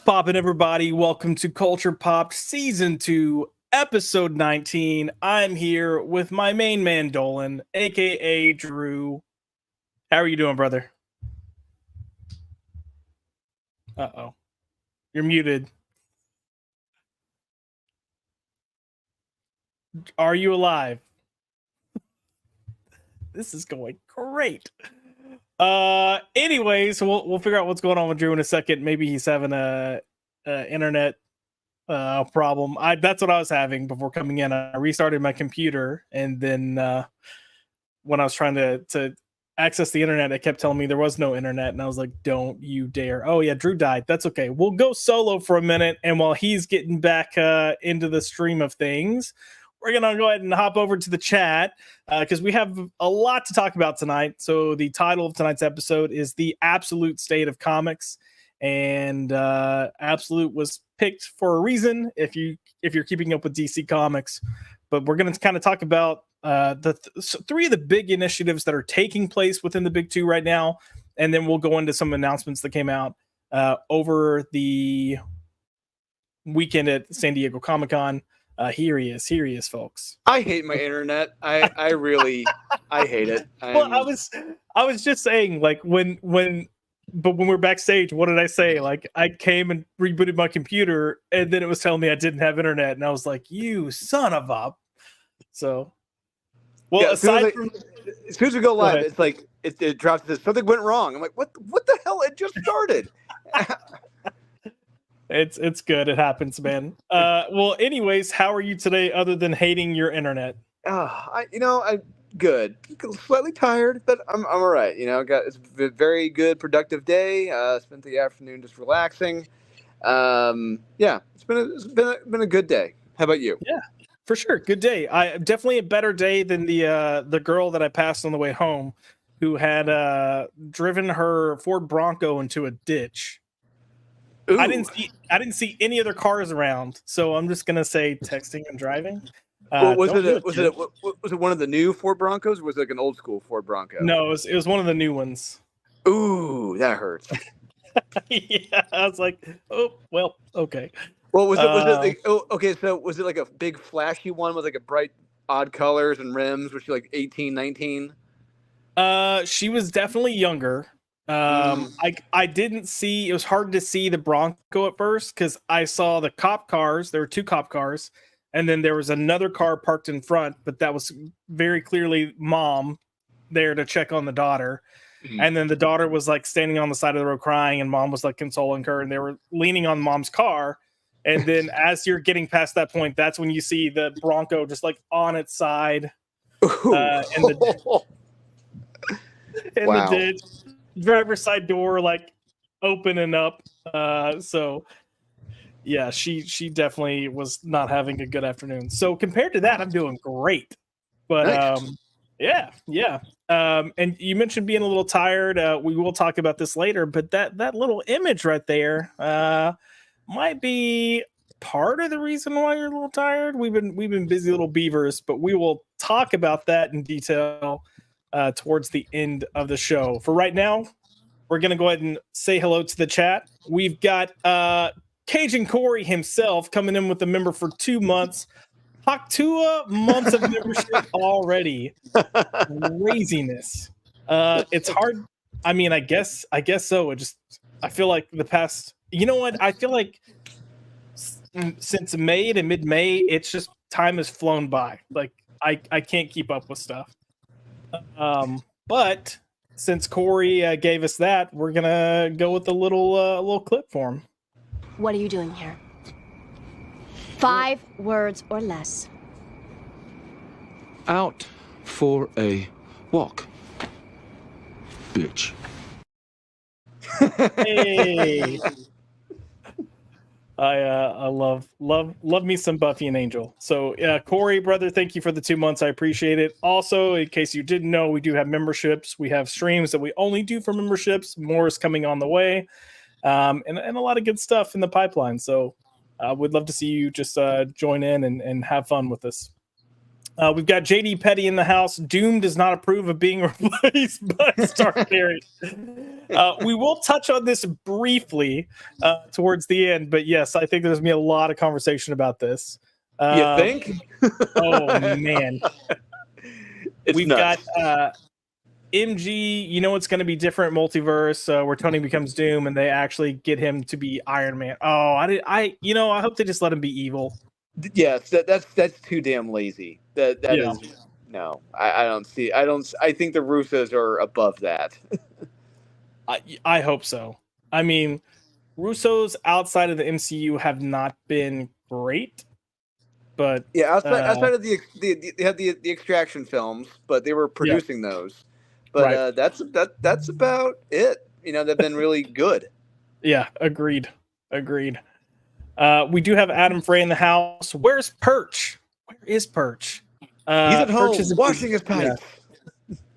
Poppin', everybody? Welcome to Culture Popped Season 2, Episode 19. I'm here with my main man, Dolan, aka Drew. How are you doing, brother? Uh-oh. You're muted. Are you alive? This is going great. Anyways, we'll figure out what's going on with Drew in a second. Maybe he's having a internet problem. That's what I was having before coming in. I restarted my computer, and then when I was trying to access the internet, it kept telling me there was no internet, and I was like, don't you dare. Oh yeah, Drew died. That's okay. We'll go solo for a minute, and while he's getting back into the stream of things, we're gonna go ahead and hop over to the chat because we have a lot to talk about tonight. So the title of tonight's episode is The Absolute State of Comics, and Absolute was picked for a reason if you're keeping up with DC Comics. But we're going to kind of talk about three of the big initiatives that are taking place within the big two right now, and then we'll go into some announcements that came out over the weekend at San Diego Comic-Con. Here he is, folks. I hate my internet. I really hate it. Well, I was just saying, like, when we're backstage, what did I say? Like, I came and rebooted my computer, and then it was telling me I didn't have internet, and I was like, "You son of a!" So, well, yeah, aside from as soon as we go live, it's like it drops. This something went wrong. I'm like, what the hell? It just started. It's good. It happens, man. Well, anyways, how are you today? Other than hating your internet? I'm good. Slightly tired, but I'm all right. It's a very good, productive day. Spent the afternoon just relaxing. Yeah, it's been a good day. How about you? Yeah, for sure. Good day. Definitely a better day than the girl that I passed on the way home, who had driven her Ford Bronco into a ditch. Ooh. I didn't see any other cars around, so I'm just gonna say texting and driving. Was it one of the new Ford Broncos, or was it like an old school Ford Bronco? No, it was one of the new ones. Ooh, that hurts. Yeah, I was like, oh well, okay. Well, was it so was it like a big flashy one with like a bright odd colors and rims? Was she like 18, 19? She was definitely younger. I didn't see, it was hard to see the Bronco at first because I saw the cop cars. There were two cop cars, and then there was another car parked in front, but that was very clearly mom there to check on the daughter. Mm-hmm. And then the daughter was like standing on the side of the road crying, and mom was like consoling her, and they were leaning on mom's car. And then as you're getting past that point, that's when you see the Bronco just like on its side in the ditch. Driver's side door like opening up. So yeah, she definitely was not having a good afternoon. So compared to that, I'm doing great. But nice. Yeah. And you mentioned being a little tired. We will talk about this later, but that little image right there might be part of the reason why you're a little tired. We've been busy little beavers, but we will talk about that in detail towards the end of the show. For right now, we're going to go ahead and say hello to the chat. We've got Cajun Corey himself coming in with a member for 2 months. Haktua months of membership already. Craziness. It's hard. I mean, I guess so. I feel like the past, you know what? I feel like since May to mid-May, it's just time has flown by. Like I can't keep up with stuff. But since Corey gave us that, we're gonna go with a little clip for him. What are you doing here? 5 words or less. Out for a walk, bitch. Hey. I love me some Buffy and Angel. So Corey, brother, thank you for the 2 months. I appreciate it. Also, in case you didn't know, we do have memberships. We have streams that we only do for memberships. More is coming on the way, and a lot of good stuff in the pipeline. So I would love to see you just join in and have fun with us. We've got JD Petty in the house. Doom does not approve of being replaced by Starberry. We will touch on this briefly towards the end, but yes, I think there's going to be a lot of conversation about this. You think? Oh, man. We've nuts. got MG, it's going to be different multiverse where Tony becomes Doom and they actually get him to be Iron Man. Oh, I hope they just let him be evil. Yes, that's too damn lazy. That is no. I think the Russos are above that. I hope so. I mean, Russos outside of the MCU have not been great, but outside of they had the Extraction films, but they were producing those. But that's about it. They've been really good. Yeah, agreed. We do have Adam Frey in the house. Where's Perch? Where is Perch? He's at home washing his tights.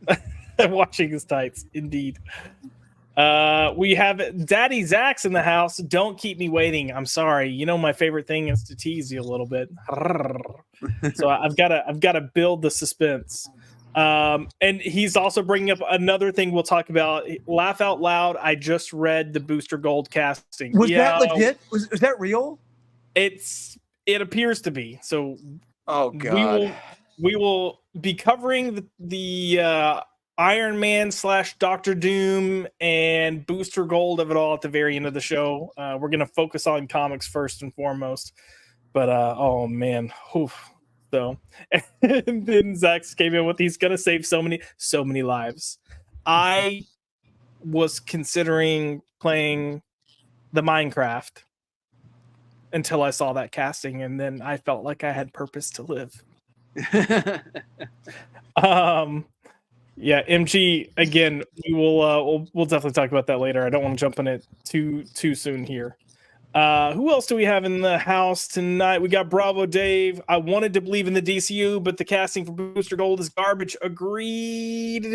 Yeah. Washing his tights, indeed. We have Daddy Zach's in the house. Don't keep me waiting. I'm sorry. My favorite thing is to tease you a little bit. So I've got to build the suspense. And he's also bringing up another thing we'll talk about. Laugh out loud. I just read the Booster Gold casting. Was that legit? Was that real? It appears to be. So oh god, we will be covering the Iron Man / Doctor Doom and Booster Gold of it all at the very end of the show. We're gonna focus on comics first and foremost. But oh man, oof. So, and then Zach came in with he's gonna save so many lives. I was considering playing the Minecraft until I saw that casting, and then I felt like I had purpose to live. Yeah, MG again. We'll definitely talk about that later. I don't want to jump on it too soon here. Who else do we have in the house tonight? We got Bravo Dave. I wanted to believe in the DCU, but the casting for Booster Gold is garbage. Agreed.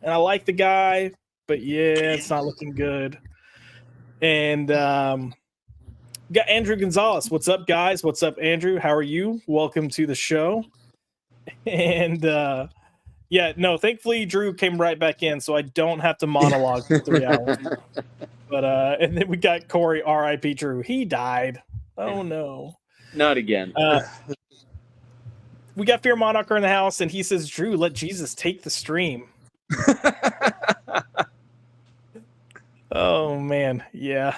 And I like the guy, but yeah, it's not looking good. And we got Andrew Gonzalez. What's up, guys? What's up, Andrew? How are you? Welcome to the show. And thankfully Drew came right back in, so I don't have to monologue for 3 hours. But and then we got Corey, R.I.P. Drew. He died. Oh no. Not again. We got Fear Monarcher in the house, and he says, Drew, let Jesus take the stream. Oh man, yeah.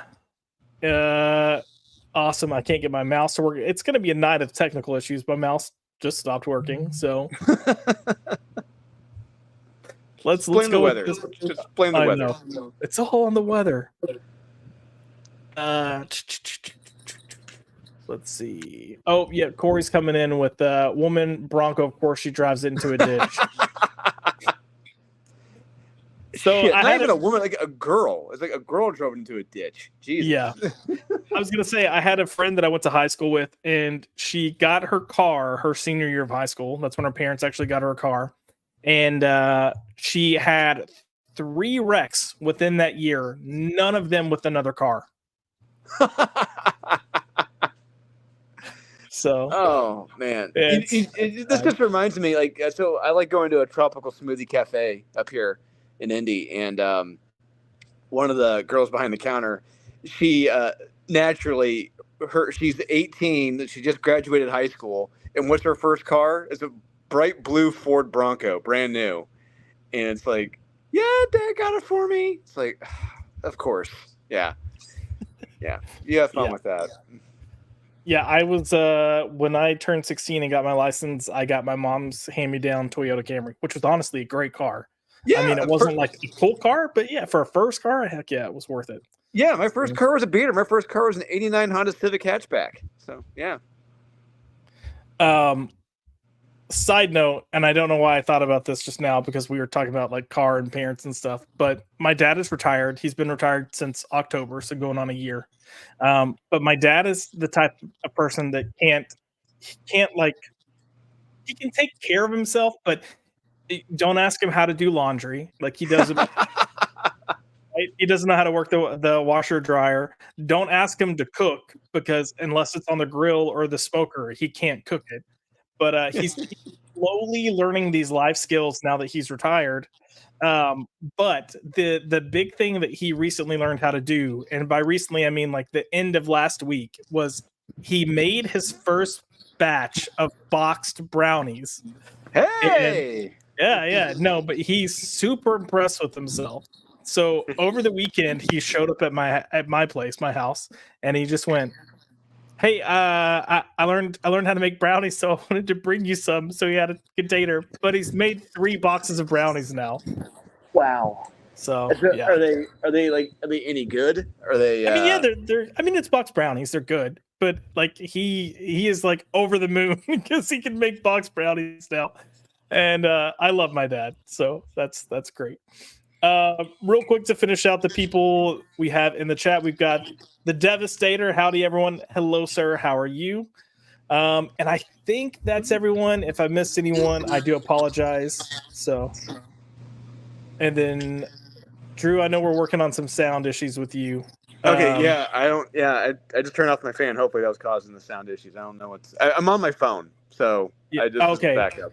Awesome. I can't get my mouse to work. It's gonna be a night of technical issues. My mouse just stopped working, so let's blame go the weather. Just blame the weather. Know. It's all on the weather. Let's see. Oh yeah, Corey's coming in with woman Bronco. Of course, she drives it into a ditch. So Shit, I not had even a woman, like a girl. It's like a girl drove into a ditch. Jesus. Yeah. I was gonna say I had a friend that I went to high school with, and she got her car her senior year of high school. That's when her parents actually got her a car. And she had 3 wrecks within that year, none of them with another car. So, oh man, this just reminds me. So I like going to a tropical smoothie cafe up here in Indy, and one of the girls behind the counter, she naturally, she's 18, she just graduated high school, and what's her first car? It's a bright blue Ford Bronco, brand new. And it's like, yeah, Dad got it for me. It's like, of course. Yeah. You have fun with that. Yeah, I was when I turned 16 and got my license, I got my mom's hand-me-down Toyota Camry, which was honestly a great car. Yeah, I mean, it wasn't like a cool car, but yeah, for a first car, heck yeah, it was worth it. Yeah, my first car was a beater. My first car was an 89 Honda Civic hatchback. So, yeah. Side note, and I don't know why I thought about this just now because we were talking about like car and parents and stuff, but my dad is retired. He's been retired since October, so going on a year. But my dad is the type of person that can't like, he can take care of himself, but don't ask him how to do laundry. Like he doesn't. Right? He doesn't know how to work the washer dryer. Don't ask him to cook because unless it's on the grill or the smoker, he can't cook it. But slowly learning these life skills now that he's retired. But the big thing that he recently learned how to do, and by recently I mean like the end of last week, was he made his first batch of boxed brownies. Hey. No, but he's super impressed with himself. So over the weekend, he showed up at my place, my house, and he just went, "Hey, I learned how to make brownies, so I wanted to bring you some." So he had a container, but he's made 3 boxes of brownies now. Wow. So yeah, Are they any good? Are they? I mean, yeah, they're. I mean, it's boxed brownies; they're good, but like he is like over the moon because he can make boxed brownies now, and I love my dad, so that's great. Real quick to finish out the people we have in the chat, we've got the Devastator. Howdy, everyone. Hello, sir. How are you? And I think that's everyone. If I missed anyone, I do apologize. So, and then Drew, I know we're working on some sound issues with you. Okay, yeah, I don't. Yeah, I just turned off my fan. Hopefully, that was causing the sound issues. I don't know what's. I'm on my phone, so I just back up.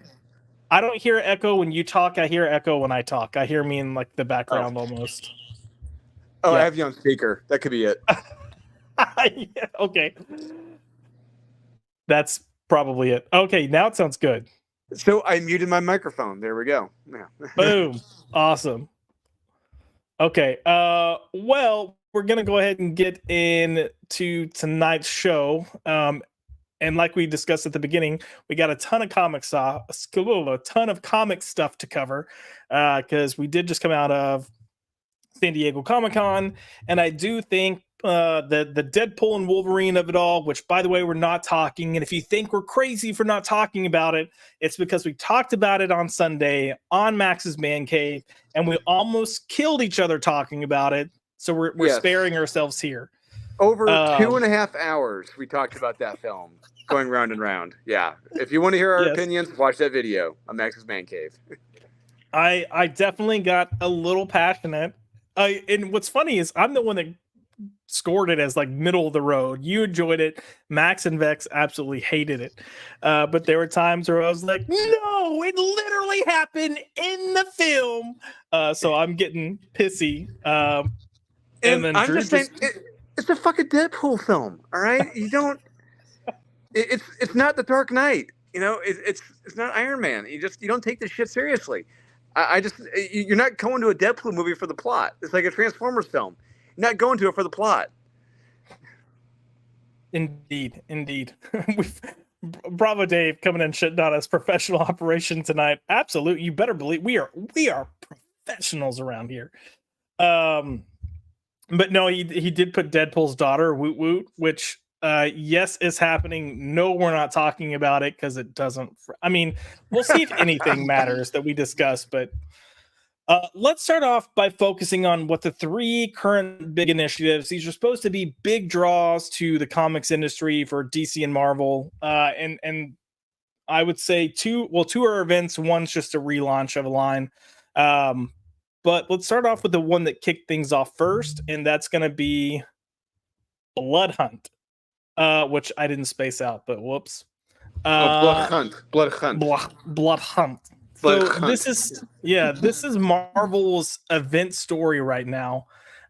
I don't hear echo when you talk. I hear echo when I talk. I hear me in like the background almost. Oh, yeah. I have you on speaker. That could be it. Yeah, okay, that's probably it. Okay, now it sounds good. So I muted my microphone. There we go. Yeah. Boom. Awesome. Okay. Well, we're gonna go ahead and get into tonight's show. And like we discussed at the beginning, we got a ton of comic stuff to cover because we did just come out of San Diego Comic-Con, and I do think the Deadpool and Wolverine of it all, which by the way, we're not talking. And if you think we're crazy for not talking about it, it's because we talked about it on Sunday on Max's Man Cave, and we almost killed each other talking about it. So we're sparing ourselves here. Over 2.5 hours, we talked about that film, going round and round. Yeah. If you want to hear our opinions, watch that video on Max's Man Cave. I definitely got a little passionate. And what's funny is I'm the one that scored it as like middle of the road. You enjoyed it. Max and Vex absolutely hated it. But there were times where I was like, no, it literally happened in the film. So I'm getting pissy. And then I'm Drew just saying, it's a fucking Deadpool film. All right. You don't, it's not The Dark Knight. You know, it's not Iron Man. You don't take this shit seriously. You're not going to a Deadpool movie for the plot. It's like a Transformers film. You're not going to it for the plot. Indeed. Bravo Dave coming in shitting on us professional operation tonight. Absolute. You better believe we are professionals around here. But no, he did put Deadpool's daughter, Woot Woot, which yes is happening. No, we're not talking about it because it doesn't. I mean, we'll see if anything matters that we discuss, but let's start off by focusing on what the 3 current big initiatives. These are supposed to be big draws to the comics industry for DC and Marvel. And I would say 2 are events. One's just a relaunch of a line. But let's start off with the one that kicked things off first, and that's going to be Bloodhunt, which I didn't space out, but whoops. Bloodhunt. Bloodhunt. So this is Marvel's event story right now,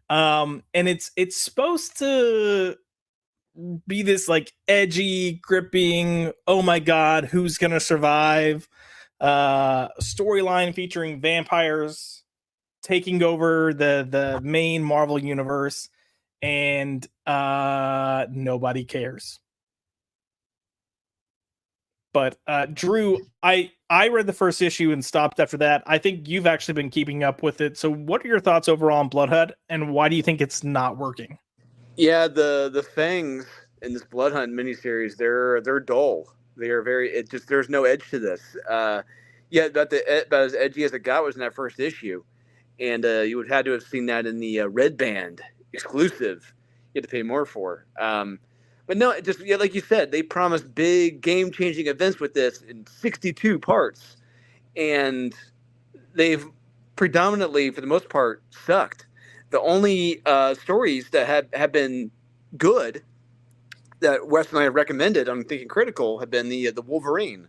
and it's supposed to be this like edgy, gripping, oh my god, who's gonna survive? Storyline featuring vampires taking over the main Marvel universe, and nobody cares. But Drew, I read the first issue and stopped after that. I think you've actually been keeping up with it. So what are your thoughts overall on Bloodhunt, and why do you think it's not working? Yeah, the Fangs in this Bloodhunt miniseries, they're dull. They are very there's no edge to this. About as edgy as it got was in that first issue. And you would have to have seen that in the Red Band exclusive. You had to pay more for. But no, like you said, they promised big game-changing events with this in 62 parts, and they've predominantly, for the most part, sucked. The only stories that have been good that Wes and I have recommended on Thinking Critical have been the Wolverine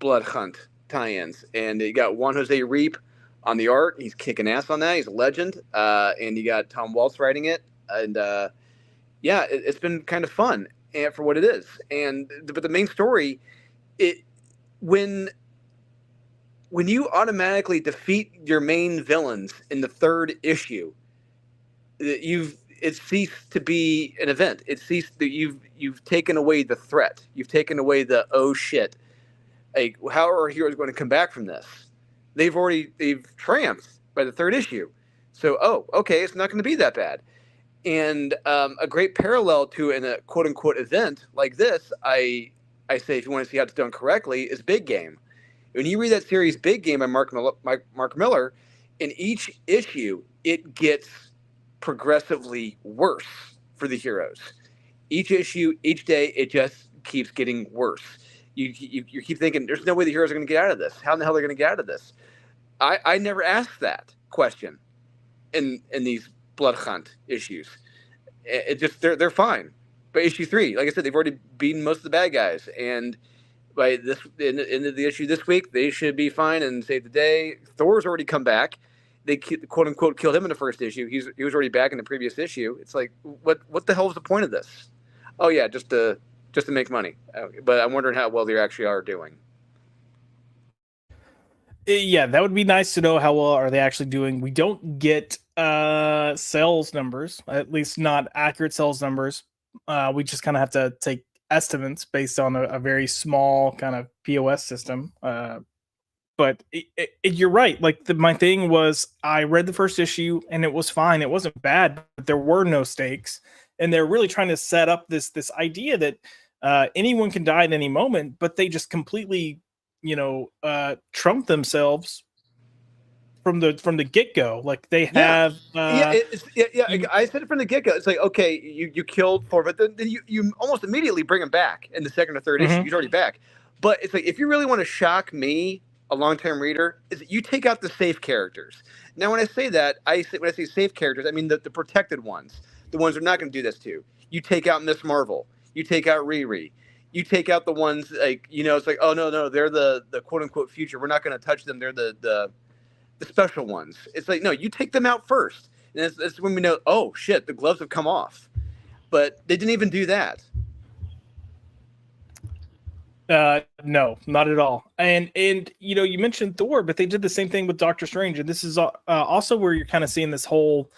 Bloodhunt tie-ins, and you got Juan Jose Reap on the art. He's kicking ass on that. He's a legend. And you got Tom Waltz writing it, and it's been kind of fun and for what it is. But the main story, when you automatically defeat your main villains in the third issue, it ceased to be an event. It ceased that you've taken away the threat. You've taken away the oh shit. Like, how are our heroes going to come back from this? They've triumphed by the third issue. So okay, it's not going to be that bad. And a great parallel to in a quote unquote event like this, I say, if you want to see how it's done correctly, is Big Game. When you read that series Big Game by Mark Miller, in each issue it gets progressively worse for the heroes. Each issue, each day, it just keeps getting worse. You keep thinking, there's no way the heroes are going to get out of this. How in the hell are they going to get out of this? I never asked that question in these Bloodhunt issues. It just they're fine. By issue 3, like I said, they've already beaten most of the bad guys, and by this end of the issue this week, they should be fine and save the day. Thor's already come back. They quote unquote killed him in the first issue. He was already back in the previous issue. It's like, what the hell was the point of this? Oh yeah, just to make money. But I'm wondering how well they actually are doing. Yeah, that would be nice to know how well are they actually doing. We don't get sales numbers, at least not accurate sales numbers. We just kind of have to take estimates based on a very small kind of POS system. But you're right. Like my thing was, I read the first issue and it was fine. It wasn't bad, but there were no stakes, and they're really trying to set up this idea that anyone can die at any moment, but they just completely, trump themselves from the get-go. Like they have I said it from the get-go. It's like, okay, you killed Thor, but then you almost immediately bring him back in the second or third issue. He's already back. But it's like, if you really want to shock me, a long-term reader, is that you take out the safe characters. Now when I say that, when I say safe characters, I mean the protected ones, the ones they're not going to do this to. You take out Miss Marvel, you take out Riri, you take out the ones like, it's like, oh no, they're the quote-unquote future, we're not going to touch them, they're the special ones. It's like, no, you take them out first, and that's when we know, oh shit, the gloves have come off. But they didn't even do that. No, not at all. And you mentioned Thor, but they did the same thing with Doctor Strange, and this is also where you're kind of seeing this whole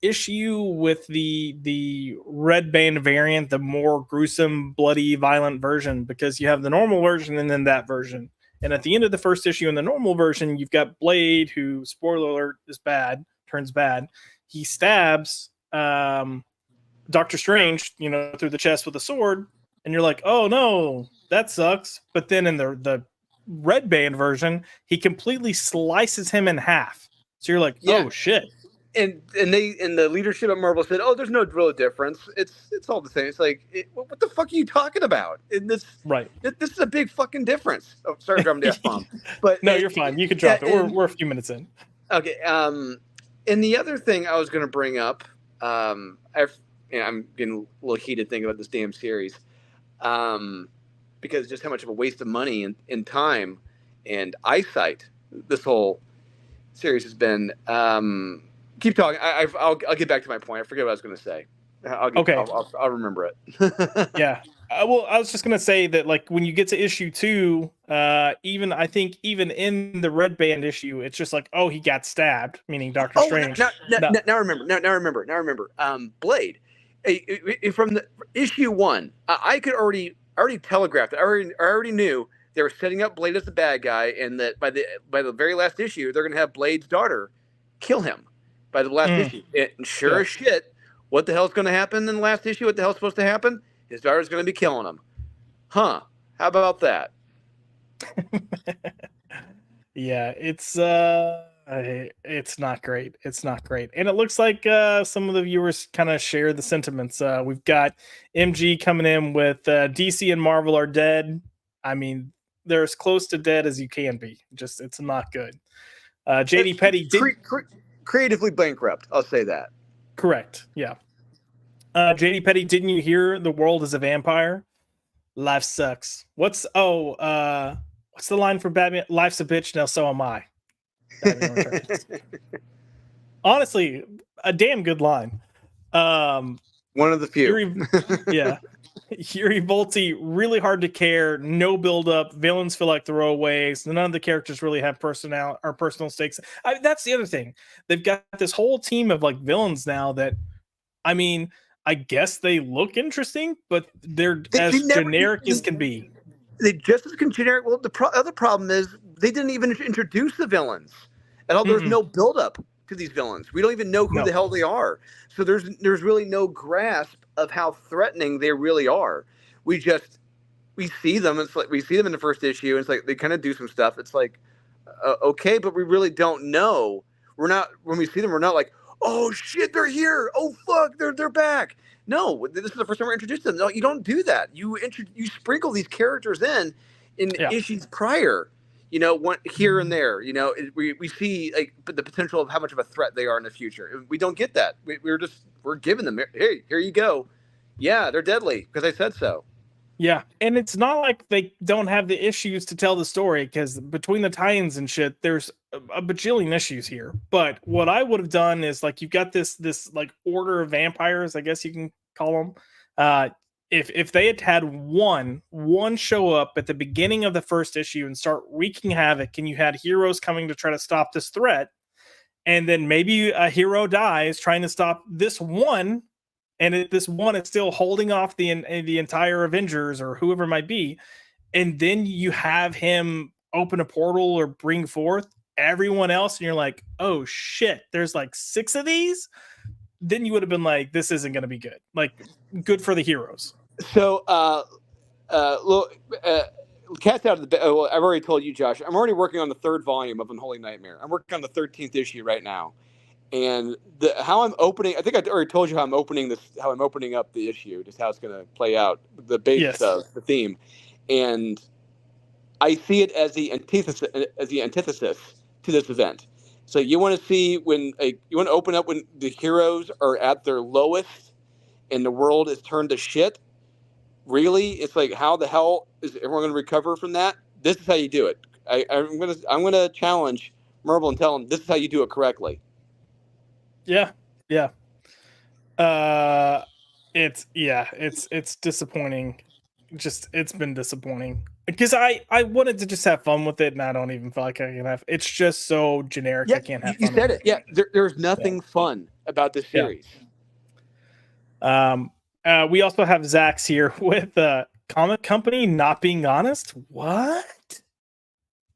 issue with the red band variant, the more gruesome, bloody, violent version, because you have the normal version and then that version. And at the end of the first issue in the normal version, you've got Blade, who, spoiler alert, turns bad. He stabs Doctor Strange, through the chest with a sword. And you're like, oh no, that sucks. But then in the red band version, he completely slices him in half. So you're like, oh shit. And the leadership at Marvel said, oh, there's no real difference. It's all the same. It's like, what the fuck are you talking about? This is a big fucking difference. Oh, sorry, dropping the F-bomb. But no, you're fine. You can drop it. We're a few minutes in. Okay. And the other thing I was going to bring up, I'm getting a little heated thinking about this damn series. Because just how much of a waste of money and time and eyesight this whole series has been. Keep talking. I'll get back to my point. I forget what I was going to say. I'll remember it. Yeah. Well, I was just going to say that, like, when you get to issue 2, even in the red band issue, it's just like, oh, he got stabbed, meaning Doctor Strange. Now remember. Blade. From the issue 1, I could already telegraphed it. I already knew they were setting up Blade as the bad guy, and that by the very last issue, they're going to have Blade's daughter kill him by the last issue. And sure as shit, what the hell's going to happen in the last issue? What the hell's supposed to happen? His daughter's going to be killing him. Huh? How about that? Yeah, it's not great. It's not great. And it looks like some of the viewers kind of share the sentiments. We've got MG coming in with DC and Marvel are dead. I mean, they're as close to dead as you can be. Just, it's not good. JD Petty creatively bankrupt. I'll say that. Correct. Yeah. JD Petty, didn't you hear the world is a vampire? Life sucks. What what's the line from Batman? Life's a bitch, now so am I. Batman Returns. Honestly, a damn good line. One of the few. Yuri Volti, really hard to care, no build up, villains feel like throwaways, none of the characters really have personal stakes. That's the other thing. They've got this whole team of like villains now that, I mean, I guess they look interesting, but they're as generic as can be. They just as generic. Well, the other problem is they didn't even introduce the villains at all. There's no buildup to these villains. We don't even know who the hell they are. So there's really no grasp of how threatening they really are. We see them. It's like we see them in the first issue. And it's like they kind of do some stuff. It's like okay, but we really don't know. When we see them, we're not like, oh shit, they're here. Oh fuck, they're back. No, this is the first time we're introduced to them. No, you don't do that. You sprinkle these characters in issues prior. One here and there. We see like the potential of how much of a threat they are in the future. We don't get that. We're giving them, hey, here you go. Yeah, they're deadly because I said so. Yeah, and it's not like they don't have the issues to tell the story, because between the tie-ins and shit, there's a bajillion issues here. But what I would have done is, like, you've got this like order of vampires, I guess you can call them. If they had one show up at the beginning of the first issue and start wreaking havoc, and you had heroes coming to try to stop this threat, and then maybe a hero dies trying to stop this one, and this one is still holding off the entire Avengers or whoever it might be, and then you have him open a portal or bring forth everyone else, and you're like, oh shit, there's like 6 of these. Then you would have been like, this isn't going to be good. Like, good for the heroes. So, cat's out of the bag. Well, I've already told you, Josh. I'm already working on the 3rd volume of Unholy Nightmare. I'm working on the 13th issue right now. And how I'm opening, I think I already told you how I'm opening up the issue, just how it's going to play out, the basis of the theme. And I see it as the antithesis to this event. So you want to see you want to open up when the heroes are at their lowest and the world is turned to shit. Really, it's like, how the hell is everyone going to recover from that? This is how you do it. I'm gonna challenge Marvel and tell them this is how you do it correctly. Yeah. It's disappointing. It's been disappointing because I wanted to just have fun with it, and I don't even feel like I can have. It's just so generic. I can't have fun. You said it. Yeah, there's nothing fun about this series. We also have Zach's here with Comic Company not being honest. What?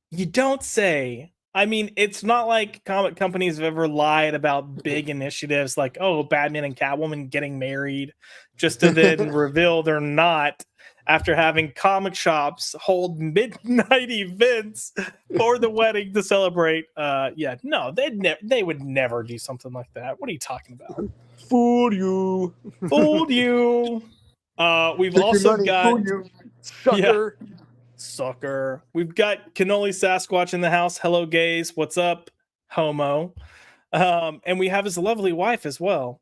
You don't say. I mean, it's not like comic companies have ever lied about big initiatives like, oh, Batman and Catwoman getting married, just to then reveal they're not, after having comic shops hold midnight events for the wedding to celebrate. No, they would never do something like that. What are you talking about? Fooled you. We've also got sucker. Yeah. Sucker. We've got Cannoli Sasquatch in the house. Hello, gays. What's up, homo? And we have his lovely wife as well,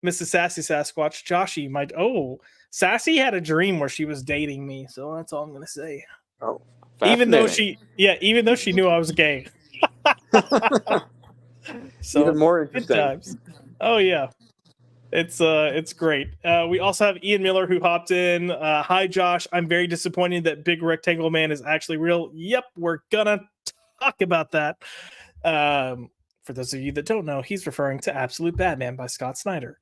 Mrs. Sassy Sasquatch. Joshy, Sassy had a dream where she was dating me, so that's all I'm gonna say. Oh, even though she knew I was gay. So even more interesting. Good times. Oh yeah. It's great. We also have Ian Miller who hopped in. Hi, Josh. I'm very disappointed that Big Rectangle Man is actually real. Yep, we're gonna talk about that. For those of you that don't know, he's referring to Absolute Batman by Scott Snyder.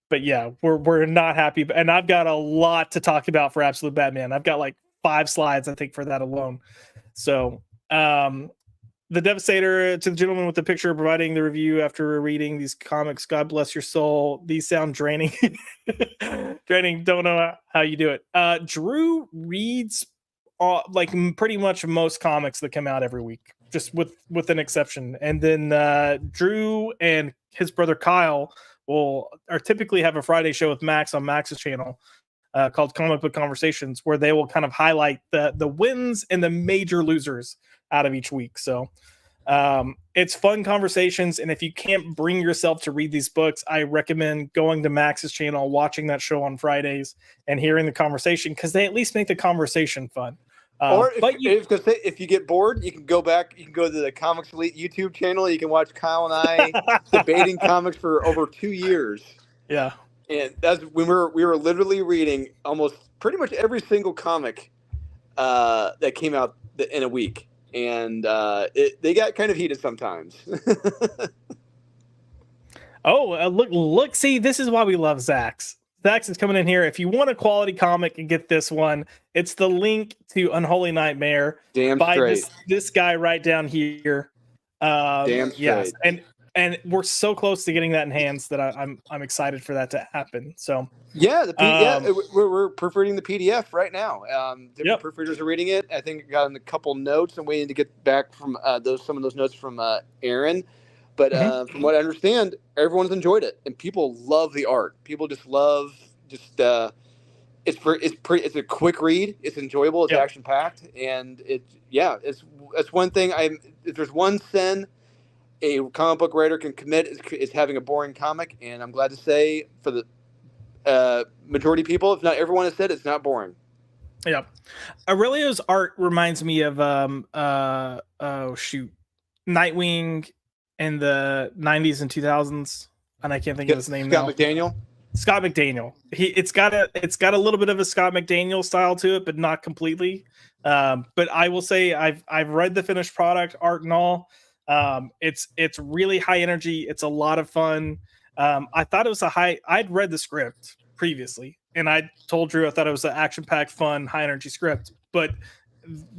But yeah, we're not happy. And I've got a lot to talk about for Absolute Batman. I've got like 5 slides, I think, for that alone. So the Devastator, to the gentleman with the picture providing the review after reading these comics, God bless your soul. These sound draining. Draining. Don't know how you do it. Drew reads like pretty much most comics that come out every week, just with an exception. And then Drew and his brother Kyle are typically have a Friday show with Max on Max's channel called Comic Book Conversations, where they will kind of highlight the wins and the major losers out of each week. So It's fun conversations, and if you can't bring yourself to read these books, I recommend going to Max's channel, watching that show on Fridays, and hearing the conversation, because they at least make the conversation fun. Or if you get bored, you can go back. You can go to the Comics Elite YouTube channel. You can watch Kyle and I debating comics for over 2 years. Yeah, and that's when we were literally reading almost pretty much every single comic that came out in a week. And they got kind of heated sometimes. Look! See, this is why we love Zax. Zax is coming in here. If you want a quality comic and get this one, it's the link to Unholy Nightmare. Damn by straight. This guy right down here. Damn straight. Yes, and we're so close to getting that in hands that I'm excited for that to happen. So yeah, we're proofreading the PDF right now. Different proofreaders are reading it. I think I got a couple notes. I'm waiting to get back from some of those notes from Aaron. But from what I understand, everyone's enjoyed it, and people love the art. People just love it's a quick read. It's enjoyable. It's action packed, and it's one thing. If there's one sin a comic book writer can commit is having a boring comic, and I'm glad to say for the majority of people, if not everyone has said it's not boring. Yeah, Aurelio's art reminds me of Nightwing in the 90s and 2000s, and I can't think of his name now. Scott McDaniel. It's got a little bit of a Scott McDaniel style to it, but not completely. But I will say I've read the finished product, art and all. It's really high energy. It's a lot of fun. I thought it was I'd read the script previously, and I told Drew I thought it was an action-packed, fun, high energy script. But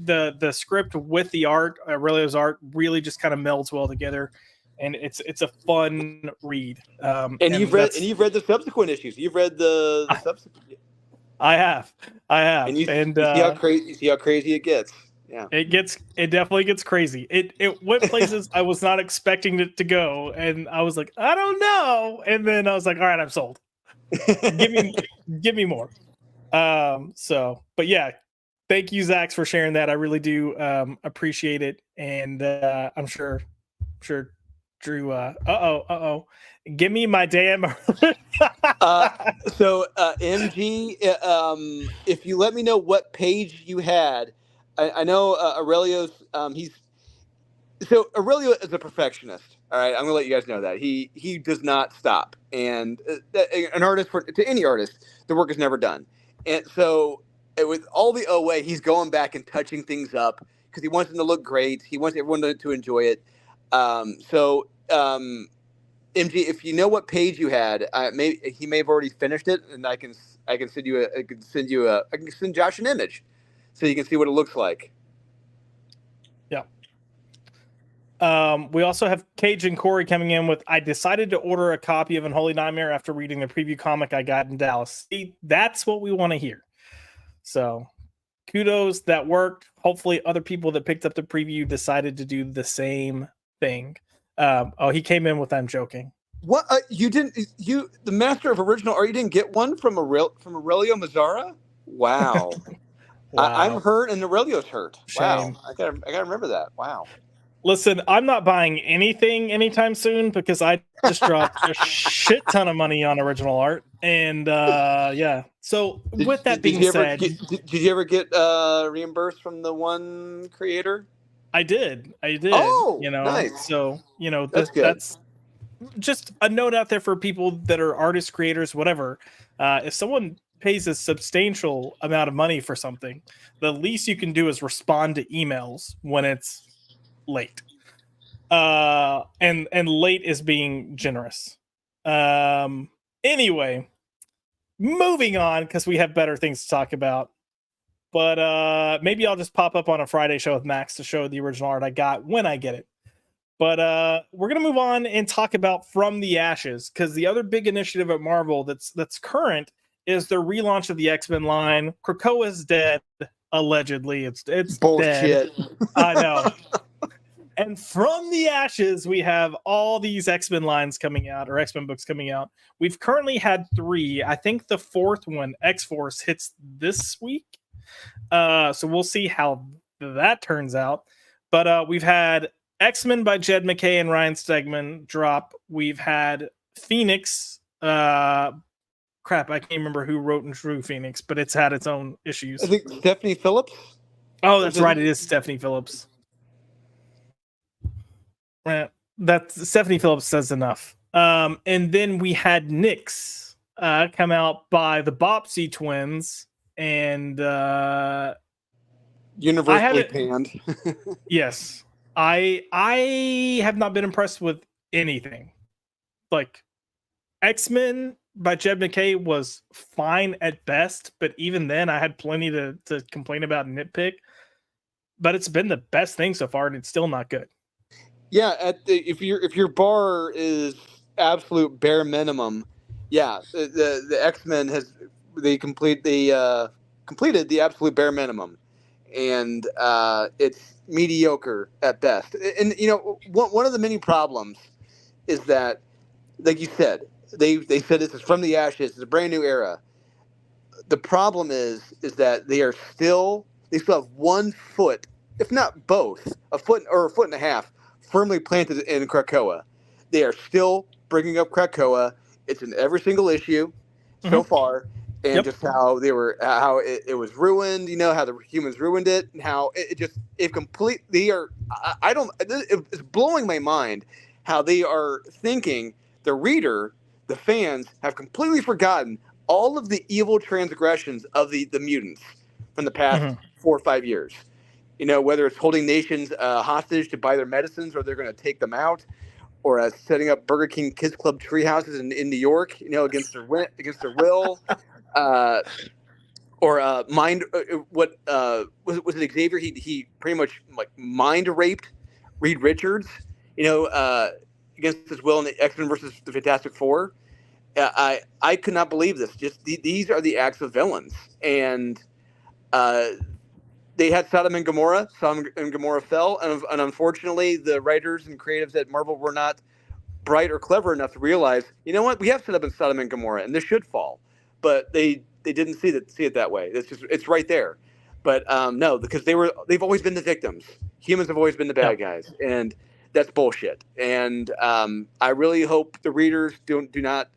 the script with the art, Aurelio's art, really just kind of melds well together, and it's a fun read. And you've read the subsequent issues. You've read the subsequent. I have. And you see how crazy it gets. Yeah, it definitely gets crazy. It went places I was not expecting it to go, and I was like, I don't know. And then I was like, all right, I'm sold. give me more. But yeah, thank you, Zax, for sharing that. I really do appreciate it, and I'm sure Drew. Give me my damn. So MG, if you let me know what page you had. I know Aurelio's. Aurelio is a perfectionist. All right, I'm gonna let you guys know that he does not stop. And an artist, to any artist, the work is never done. And so with all the OA, he's going back and touching things up because he wants them to look great. He wants everyone to enjoy it. MG, if you know what page you had, he may have already finished it, and I can send Josh an image. So you can see what it looks like. Yeah. We also have Cage and Corey coming in with, I decided to order a copy of Unholy Nightmare after reading the preview comic I got in Dallas. See, that's what we want to hear. So kudos, that worked. Hopefully other people that picked up the preview decided to do the same thing. He came in with, I'm joking. What? The master of original art, you didn't get one from Aurelio Mazzara? Wow. Wow. I'm hurt and Aurelio's hurt. Shame. Wow. I gotta remember that. Wow. Listen, I'm not buying anything anytime soon because I just dropped a shit ton of money on original art. And yeah. So with that being said, did you ever get reimbursed from the one creator? I did. Oh, nice. So, that's just a note out there for people that are artists, creators, whatever. If someone pays a substantial amount of money for something, the least you can do is respond to emails when it's late. And late is being generous. Anyway, moving on, because we have better things to talk about. But maybe I'll just pop up on a Friday show with Max to show the original art I got when I get it. But we're gonna move on and talk about From the Ashes, because the other big initiative at Marvel that's current is the relaunch of the X-Men line. Krakoa's dead, allegedly. It's bullshit. Dead. I know. And From the Ashes, we have all these X-Men lines coming out, or X-Men books coming out. We've currently had 3. I think the 4th one, X-Force, hits this week. So we'll see how that turns out. But we've had X-Men by Jed MacKay and Ryan Stegman drop. We've had Phoenix. Crap, I can't remember who wrote and drew Phoenix, but it's had its own issues. I think Stephanie Phillips. Oh, that's right. It is Stephanie Phillips. That Stephanie Phillips says enough. And then we had Nyx come out by the Bopsy twins, and universally panned. Yes, I have not been impressed with anything. Like X-Men by Jed MacKay was fine at best, but even then, I had plenty to complain about and nitpick. But it's been the best thing so far, and it's still not good. Yeah, if your bar is absolute bare minimum, yeah, the X-Men completed the absolute bare minimum, and it's mediocre at best. And one of the many problems is that, like you said, they said this is from the ashes, it's a brand new era. The problem is that they still have 1 foot, if not both, a foot or a foot and a half, firmly planted in Krakoa. They are still bringing up Krakoa. It's in every single issue so far, and just how it was ruined. How the humans ruined it, and how it's blowing my mind how they are thinking the reader, the fans, have completely forgotten all of the evil transgressions of the mutants from the past 4 or 5 years. Whether it's holding nations hostage to buy their medicines, or they're going to take them out, or setting up Burger King Kids Club treehouses in New York, against their will, or mind. What was it? Xavier? He pretty much mind raped Reed Richards, against his will in the X-Men versus the Fantastic Four. I could not believe this. Just these are the acts of villains, and they had Sodom and Gomorrah. Sodom and Gomorrah fell, and unfortunately, the writers and creatives at Marvel were not bright or clever enough to realize, what, we have set up in Sodom and Gomorrah, and this should fall. But they didn't see it that way. It's right there. But no, because they've always been the victims. Humans have always been the bad guys, and that's bullshit. And I really hope the readers do not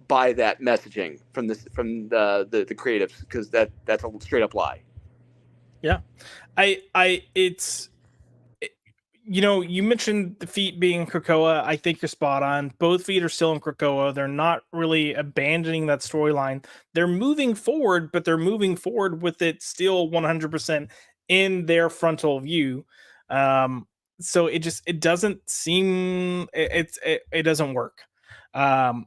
buy that messaging from the creatives, because that's a straight up lie. Yeah, you mentioned the feet being Krakoa. I think you're spot on. Both feet are still in Krakoa. They're not really abandoning that storyline. They're moving forward, but they're moving forward with it still 100% in their frontal view. So it doesn't seem it doesn't work. And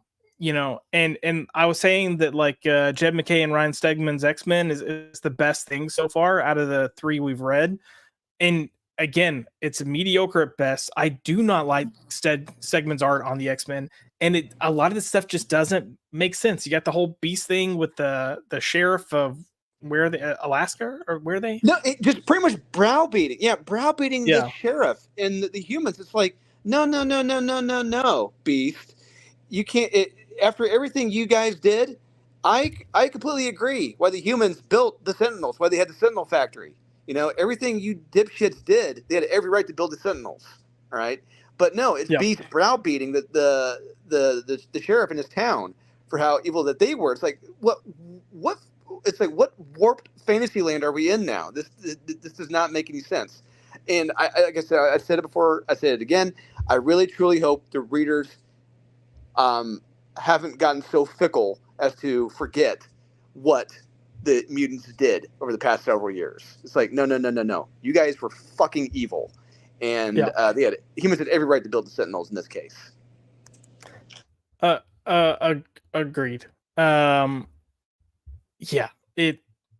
I was saying that Jed MacKay and Ryan Stegman's X-Men is the best thing so far out of the 3 we've read. And again, it's mediocre at best. I do not like Stegman's art on the X-Men, and a lot of this stuff just doesn't make sense. You got the whole Beast thing with the sheriff of Alaska, or where they? No, it just pretty much browbeating. Yeah, browbeating the sheriff and the humans. It's like, no, Beast. You can't. After everything you guys did, I completely agree. Why the humans built the Sentinels, why they had the Sentinel factory. Everything you dipshits did, they had every right to build the Sentinels. All right, but no, it's Beast browbeating the sheriff in his town for how evil that they were. It's like what? It's like, what warped fantasy land are we in now? This does not make any sense. And like I said, I said it before, I said it again. I really truly hope the readers haven't gotten so fickle as to forget what the mutants did over the past several years. It's like, no. You guys were fucking evil. And humans had every right to build the Sentinels in this case. Agreed.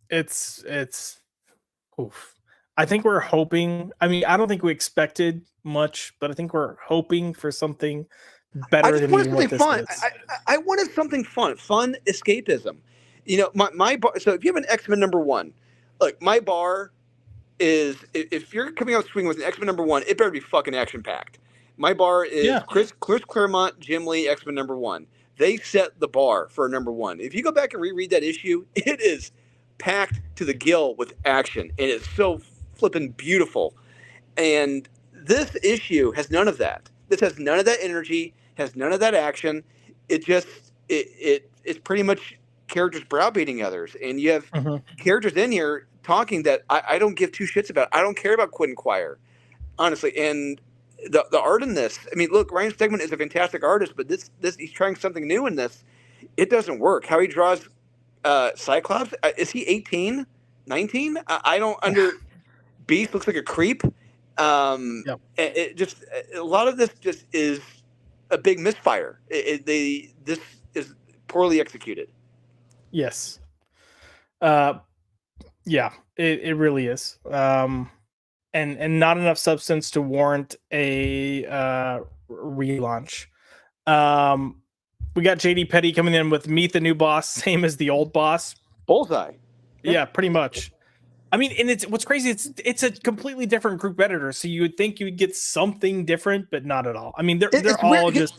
It's oof. I think we're hoping. I mean, I don't think we expected much, but I think we're hoping for something better than what this fun. is. I wanted something fun escapism. My bar. So if you have an X-Men #1, look, my bar is, if you're coming out swinging with an X-Men #1, it better be fucking action packed. My bar is Chris Claremont, Jim Lee, X-Men #1. They set the bar for #1. If you go back and reread that issue, it is packed to the gill with action, and it's so flippin' beautiful. And this issue has none of that. This has none of that energy, has none of that action. It just it's pretty much characters browbeating others, and you have characters in here talking that I don't give two shits about. I don't care about Quinn Quire, honestly. And the art in this, I mean, look, Ryan Stegman is a fantastic artist, but this he's trying something new in this. It doesn't work. How he draws Cyclops, is he 18, 19? I don't under. Beast looks like a creep. It just a lot of this just is a big misfire. This is poorly executed. Yes. Yeah, it really is. And not enough substance to warrant a relaunch. We got JD Petty coming in with meet the new boss, same as the old boss. Bullseye. Yeah, pretty much. I mean, and it's what's crazy. It's a completely different group editor, so you would think you would get something different, but not at all. I mean, they're all weird. just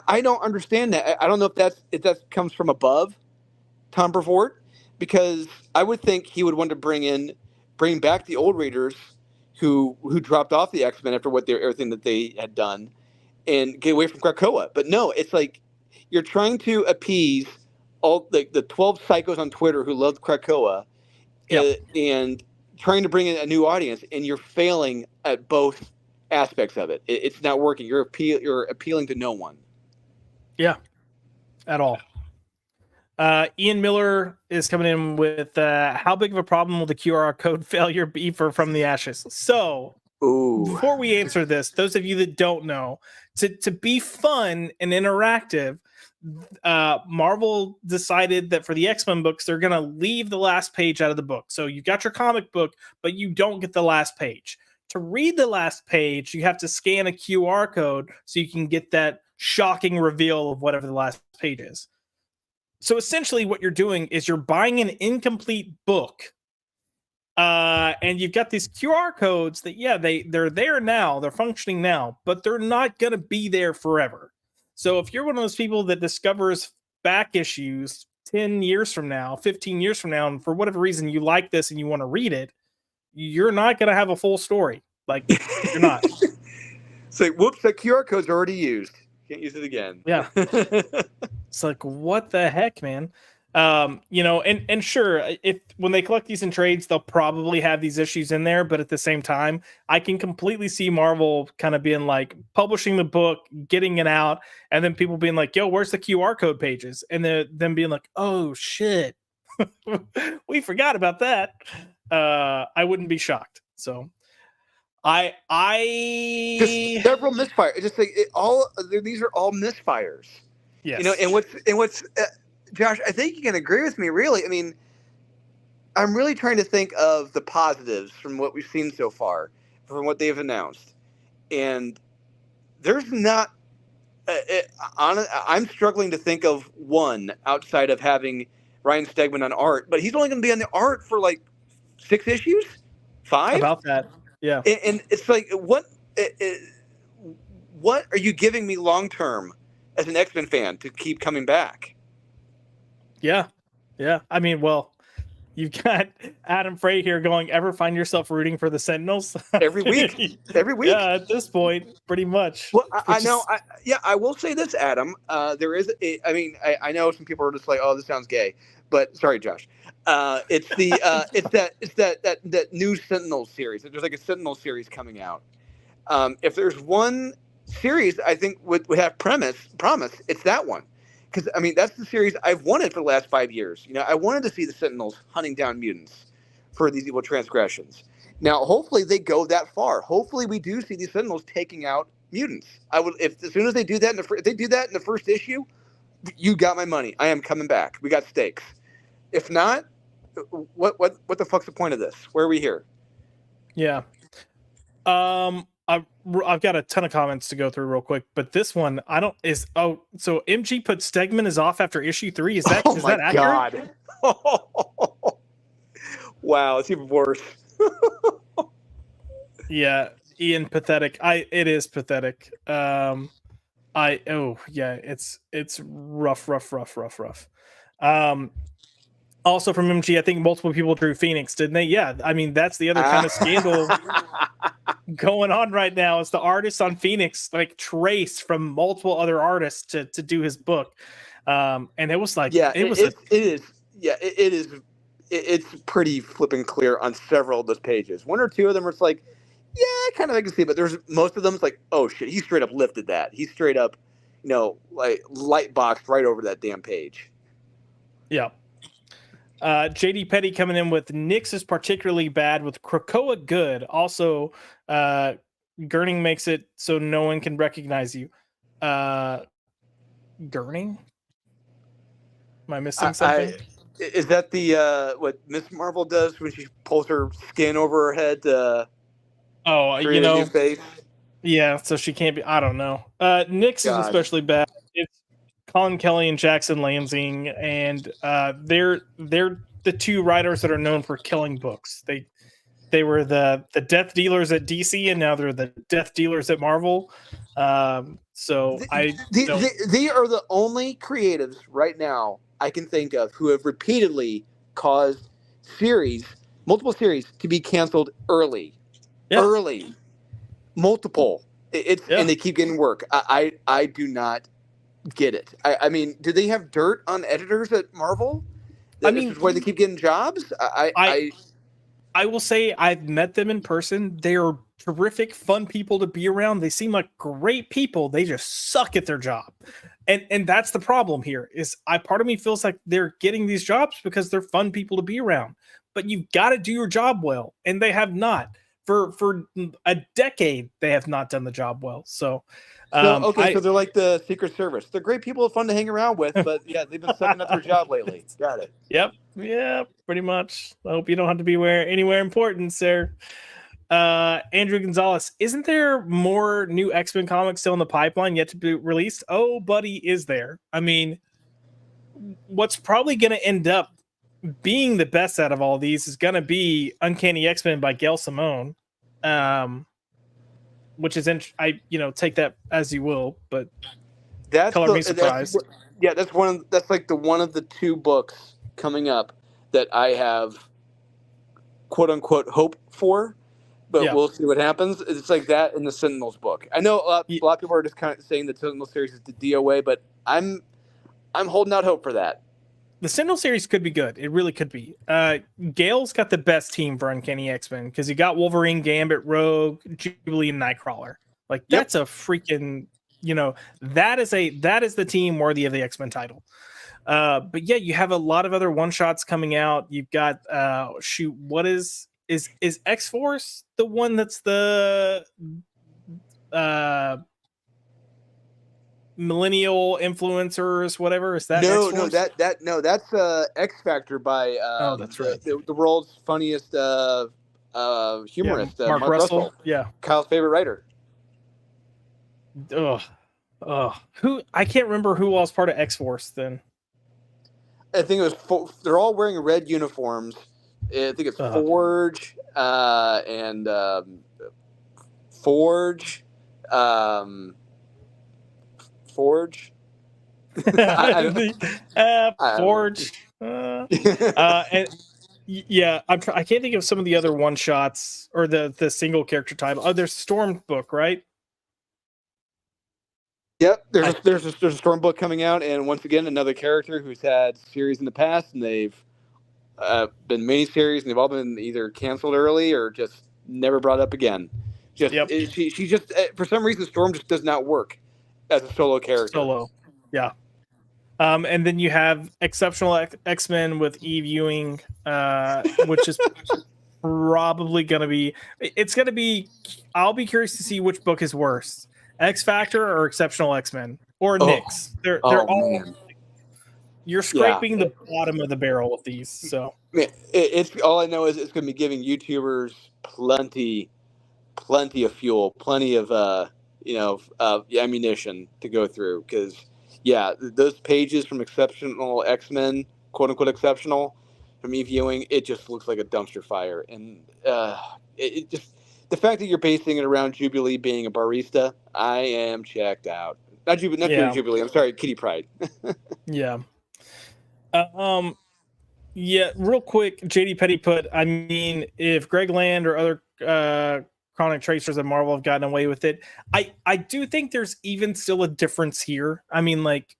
I don't understand that. I don't know if that comes from above Tom Brevoort, because I would think he would want to bring back the old Raiders who dropped off the X-Men after everything that they had done, and get away from Krakoa. But no, it's like you're trying to appease all the 12 psychos on Twitter who loved Krakoa. And trying to bring in a new audience, and you're failing at both aspects of it. It's not working. You're appealing to no one. Yeah, at all. Ian Miller is coming in with how big of a problem will the QR code failure be for From the Ashes? So, before we answer this, those of you that don't know, to be fun and interactive, Marvel decided that for the X-Men books, they're going to leave the last page out of the book. So you got your comic book, but you don't get the last page. To read the last page, you have to scan a QR code so you can get that shocking reveal of whatever the last page is. So essentially what you're doing is you're buying an incomplete book, and you've got these QR codes that, they're there now, they're functioning now, but they're not going to be there forever. So if you're one of those people that discovers back issues 10 years from now, 15 years from now, and for whatever reason you like this and you want to read it, you're not going to have a full story. Like, you're not. It's like, whoops, that QR code's already used. Can't use it again. Yeah. It's like, what the heck, man? And sure, if when they collect these in trades, they'll probably have these issues in there, but at the same time, I can completely see Marvel kind of being like publishing the book, getting it out, and then people being like, yo, where's the QR code pages? And then them being like, oh shit, we forgot about that. I wouldn't be shocked. So I just several misfires. Just like these are all misfires. Yes. And what's Josh, I think you can agree with me, really. I mean, I'm really trying to think of the positives from what we've seen so far, from what they've announced. And there's not... I'm struggling to think of one outside of having Ryan Stegman on art, but he's only going to be on the art for like 6 issues? 5? About that, yeah. And it's like, what are you giving me long-term as an X-Men fan to keep coming back? Yeah. I mean, well, you've got Adam Frey here going, ever find yourself rooting for the Sentinels? Every week. Yeah, at this point, pretty much. Well, I know. I will say this, Adam. There is I know some people are just like, oh, this sounds gay. But sorry, Josh. It's that new Sentinel series. There's like a Sentinel series coming out. If there's one series I think would have promise, it's that one. Because, I mean, that's the series I've wanted for the last 5 years. I wanted to see the Sentinels hunting down mutants for these evil transgressions. Now, hopefully they go that far. Hopefully we do see these Sentinels taking out mutants. As soon as they do that, if they do that in the first issue, you got my money. I am coming back. We got stakes. If not, what the fuck's the point of this? Where are we here? Yeah. I've got a ton of comments to go through real quick, but this one so MG put Stegman is off after issue 3. Is that that accurate? God. Wow, it's even worse. Yeah, Ian, pathetic. It is pathetic. It's rough. Also from MG, I think multiple people drew Phoenix, didn't they? Yeah, I mean that's the other kind of scandal going on right now is the artist on Phoenix like trace from multiple other artists to do his book. And it was like, Yeah, it was it is. Yeah, it is. It's pretty flipping clear on several of those pages. One or two of them are like, yeah, kind of I can see, but there's most of them it's like, oh shit, he straight up lifted that. He straight up, like light boxed right over that damn page. yeah. JD Petty coming in with Nyx is particularly bad with Krakoa good. Also, Gurning makes it so no one can recognize you. Gurning? Am I missing something? Is that the what Miss Marvel does when she pulls her skin over her head to create a new face? Yeah, so she can't be. I don't know. Nyx is especially bad. It's Colin Kelly and Jackson Lansing, and they're the two writers that are known for killing books. They were the death dealers at DC, and now they're the death dealers at Marvel. They are the only creatives right now I can think of who have repeatedly caused multiple series to be canceled early. Yeah. Early. Multiple. And they keep getting work. I do not get it. I mean, do they have dirt on editors at Marvel? This is why they keep getting jobs? I will say I've met them in person. They are terrific, fun people to be around. They seem like great people. They just suck at their job. And that's the problem here is part of me feels like they're getting these jobs because they're fun people to be around. But you've got to do your job well. And they have not. For a decade, they have not done the job well. So so they're like the Secret Service. They're great people, fun to hang around with, but yeah, they've been sucking at their job lately. Got it. Yep. Yeah, pretty much. I hope you don't have to be anywhere important, sir. Andrew Gonzalez, isn't there more new X-Men comics still in the pipeline yet to be released? Oh, buddy, is there? I mean, what's probably going to end up being the best out of all these is going to be Uncanny X-Men by Gail Simone. Which is take that as you will, but color me surprised. That's like one of the two books coming up that I have quote unquote hope for, but we'll see what happens. It's like that in the Sentinels book. I know a lot of people are just kind of saying the Sentinel series is the DOA, but I'm holding out hope for that. The Sentinel series could be good. It really could be. Gale's got the best team for Uncanny X-Men because you got Wolverine, Gambit, Rogue, Jubilee, and Nightcrawler. Like that's a freaking, that is the team worthy of the X-Men title. But yeah, you have a lot of other one shots coming out. You've got what is X-Force the one that's the millennial influencers, whatever is that? That's X Factor by that's right, the world's funniest humorist, Mark Russell. Kyle's favorite writer. Who I can't remember who was part of X Force then. I think it was they're all wearing red uniforms. I think it's Forge and Forge. Forge. Forge. And yeah, I can't think of some of the other one shots or the single character title. Oh, there's Storm book, right? Yep, there's a Storm book coming out, and once again another character who's had series in the past, and they've been miniseries, and they've all been either canceled early or just never brought up again. She just for some reason Storm just does not work as a solo character. Yeah. And then you have Exceptional X-Men with Eve Ewing, which is probably going to be. It's going to be. I'll be curious to see which book is worse, X Factor or Exceptional X-Men or Nyx. They're all. Man. You're scraping the bottom of the barrel with these. So it's all I know is it's going to be giving YouTubers plenty of fuel, plenty of ammunition to go through because. Yeah, those pages from Exceptional X-Men, quote unquote exceptional, from Eve Ewing, it just looks like a dumpster fire. And it just the fact that you're basing it around Jubilee being a barista, I am checked out. Not Jubilee. I'm sorry, Kitty Pryde. Yeah. Yeah. Real quick, JD Petty put. I mean, if Greg Land or other Chronic Tracers and Marvel have gotten away with it. I do think there's even still a difference here. I mean, like,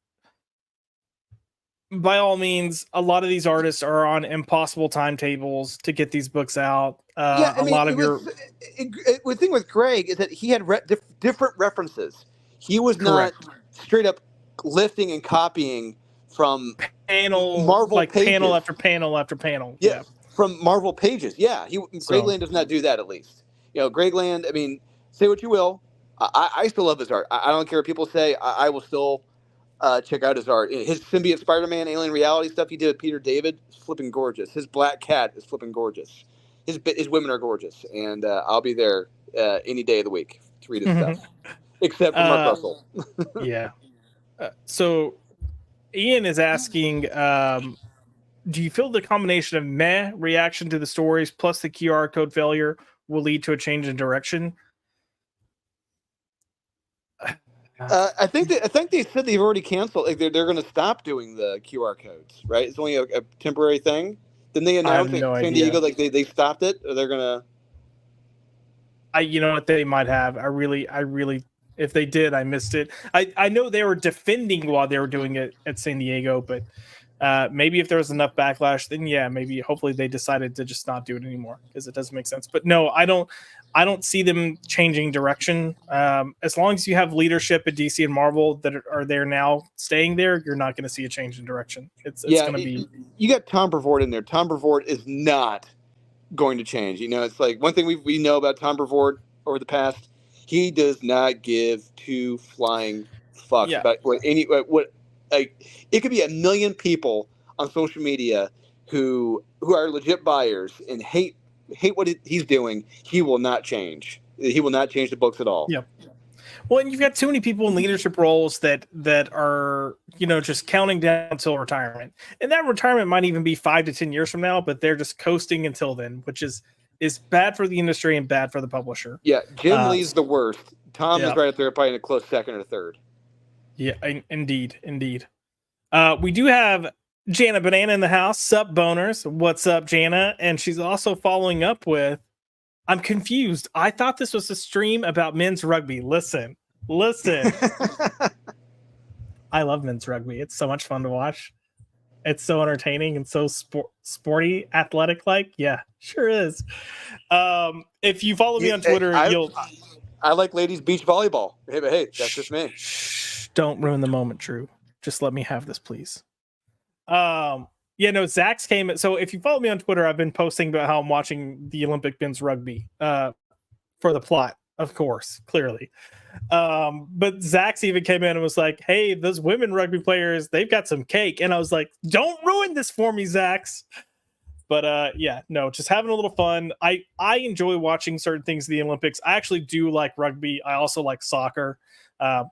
by all means, a lot of these artists are on impossible timetables to get these books out. Yeah, I mean, the thing with Greg is that he had different references. He was Correct. not straight up lifting and copying from panel, Marvel like pages. panel after panel after panel. Yeah, from Marvel pages. Yeah, Greg So- Land does not do that. At least, you know, Greg Land. I mean, say what you will, I still love his art. I don't care what people say. I will still check out his art. His symbiote Spider-Man, Alien Reality stuff he did with Peter David is flipping gorgeous. His Black Cat is flipping gorgeous. His women are gorgeous, and I'll be there any day of the week to read his stuff, except for Mark Russell. Yeah. So Ian is asking, do you feel the combination of meh reaction to the stories plus the QR code failure will lead to a change in direction? I think they said they've already canceled. Like they're going to stop doing the QR codes, right? It's only a temporary thing. Then they announced no San idea. Diego like they stopped it, or they're gonna. You know what, they might have. I really, if they did, I missed it. I know they were defending while they were doing it at San Diego, but maybe if there was enough backlash, then yeah, maybe hopefully they decided to just not do it anymore because it doesn't make sense. But no, I don't see them changing direction. As long as you have leadership at DC and Marvel that are there now, staying there, you're not going to see a change in direction. It's going to be. You got Tom Brevoort in there. Tom Brevoort is not going to change. You know, it's like one thing we know about Tom Brevoort over the past. He does not give two flying fucks about what. Like, it could be 1 million people on social media who are legit buyers and hate what he's doing. He will not change. He will not change the books at all. Yep. Well, and you've got too many people in leadership roles that are, you know, just counting down until retirement. And that retirement might even be 5 to 10 years from now, but they're just coasting until then, which is bad for the industry and bad for the publisher. Yeah, Jim Lee's the worst. Tom is yeah. right up there, probably in a close second or third. Yeah, indeed. We do have Jana Banana in the house. Sup, boners? What's up, Jana? And she's also following up with, I'm confused. I thought this was a stream about men's rugby. Listen. I love men's rugby. It's so much fun to watch. It's so entertaining and so sporty, athletic-like. Yeah, sure is. If you follow me on Twitter, I like ladies beach volleyball. Hey, that's just me. Don't ruin the moment, Drew. Just let me have this, please. Zach's came. So if you follow me on Twitter, I've been posting about how I'm watching the Olympic men's rugby for the plot, of course, clearly. But Zach's even came in and was like, hey, those women rugby players, they've got some cake. And I was like, don't ruin this for me, Zach's. But just having a little fun. I enjoy watching certain things in the Olympics. I actually do like rugby. I also like soccer.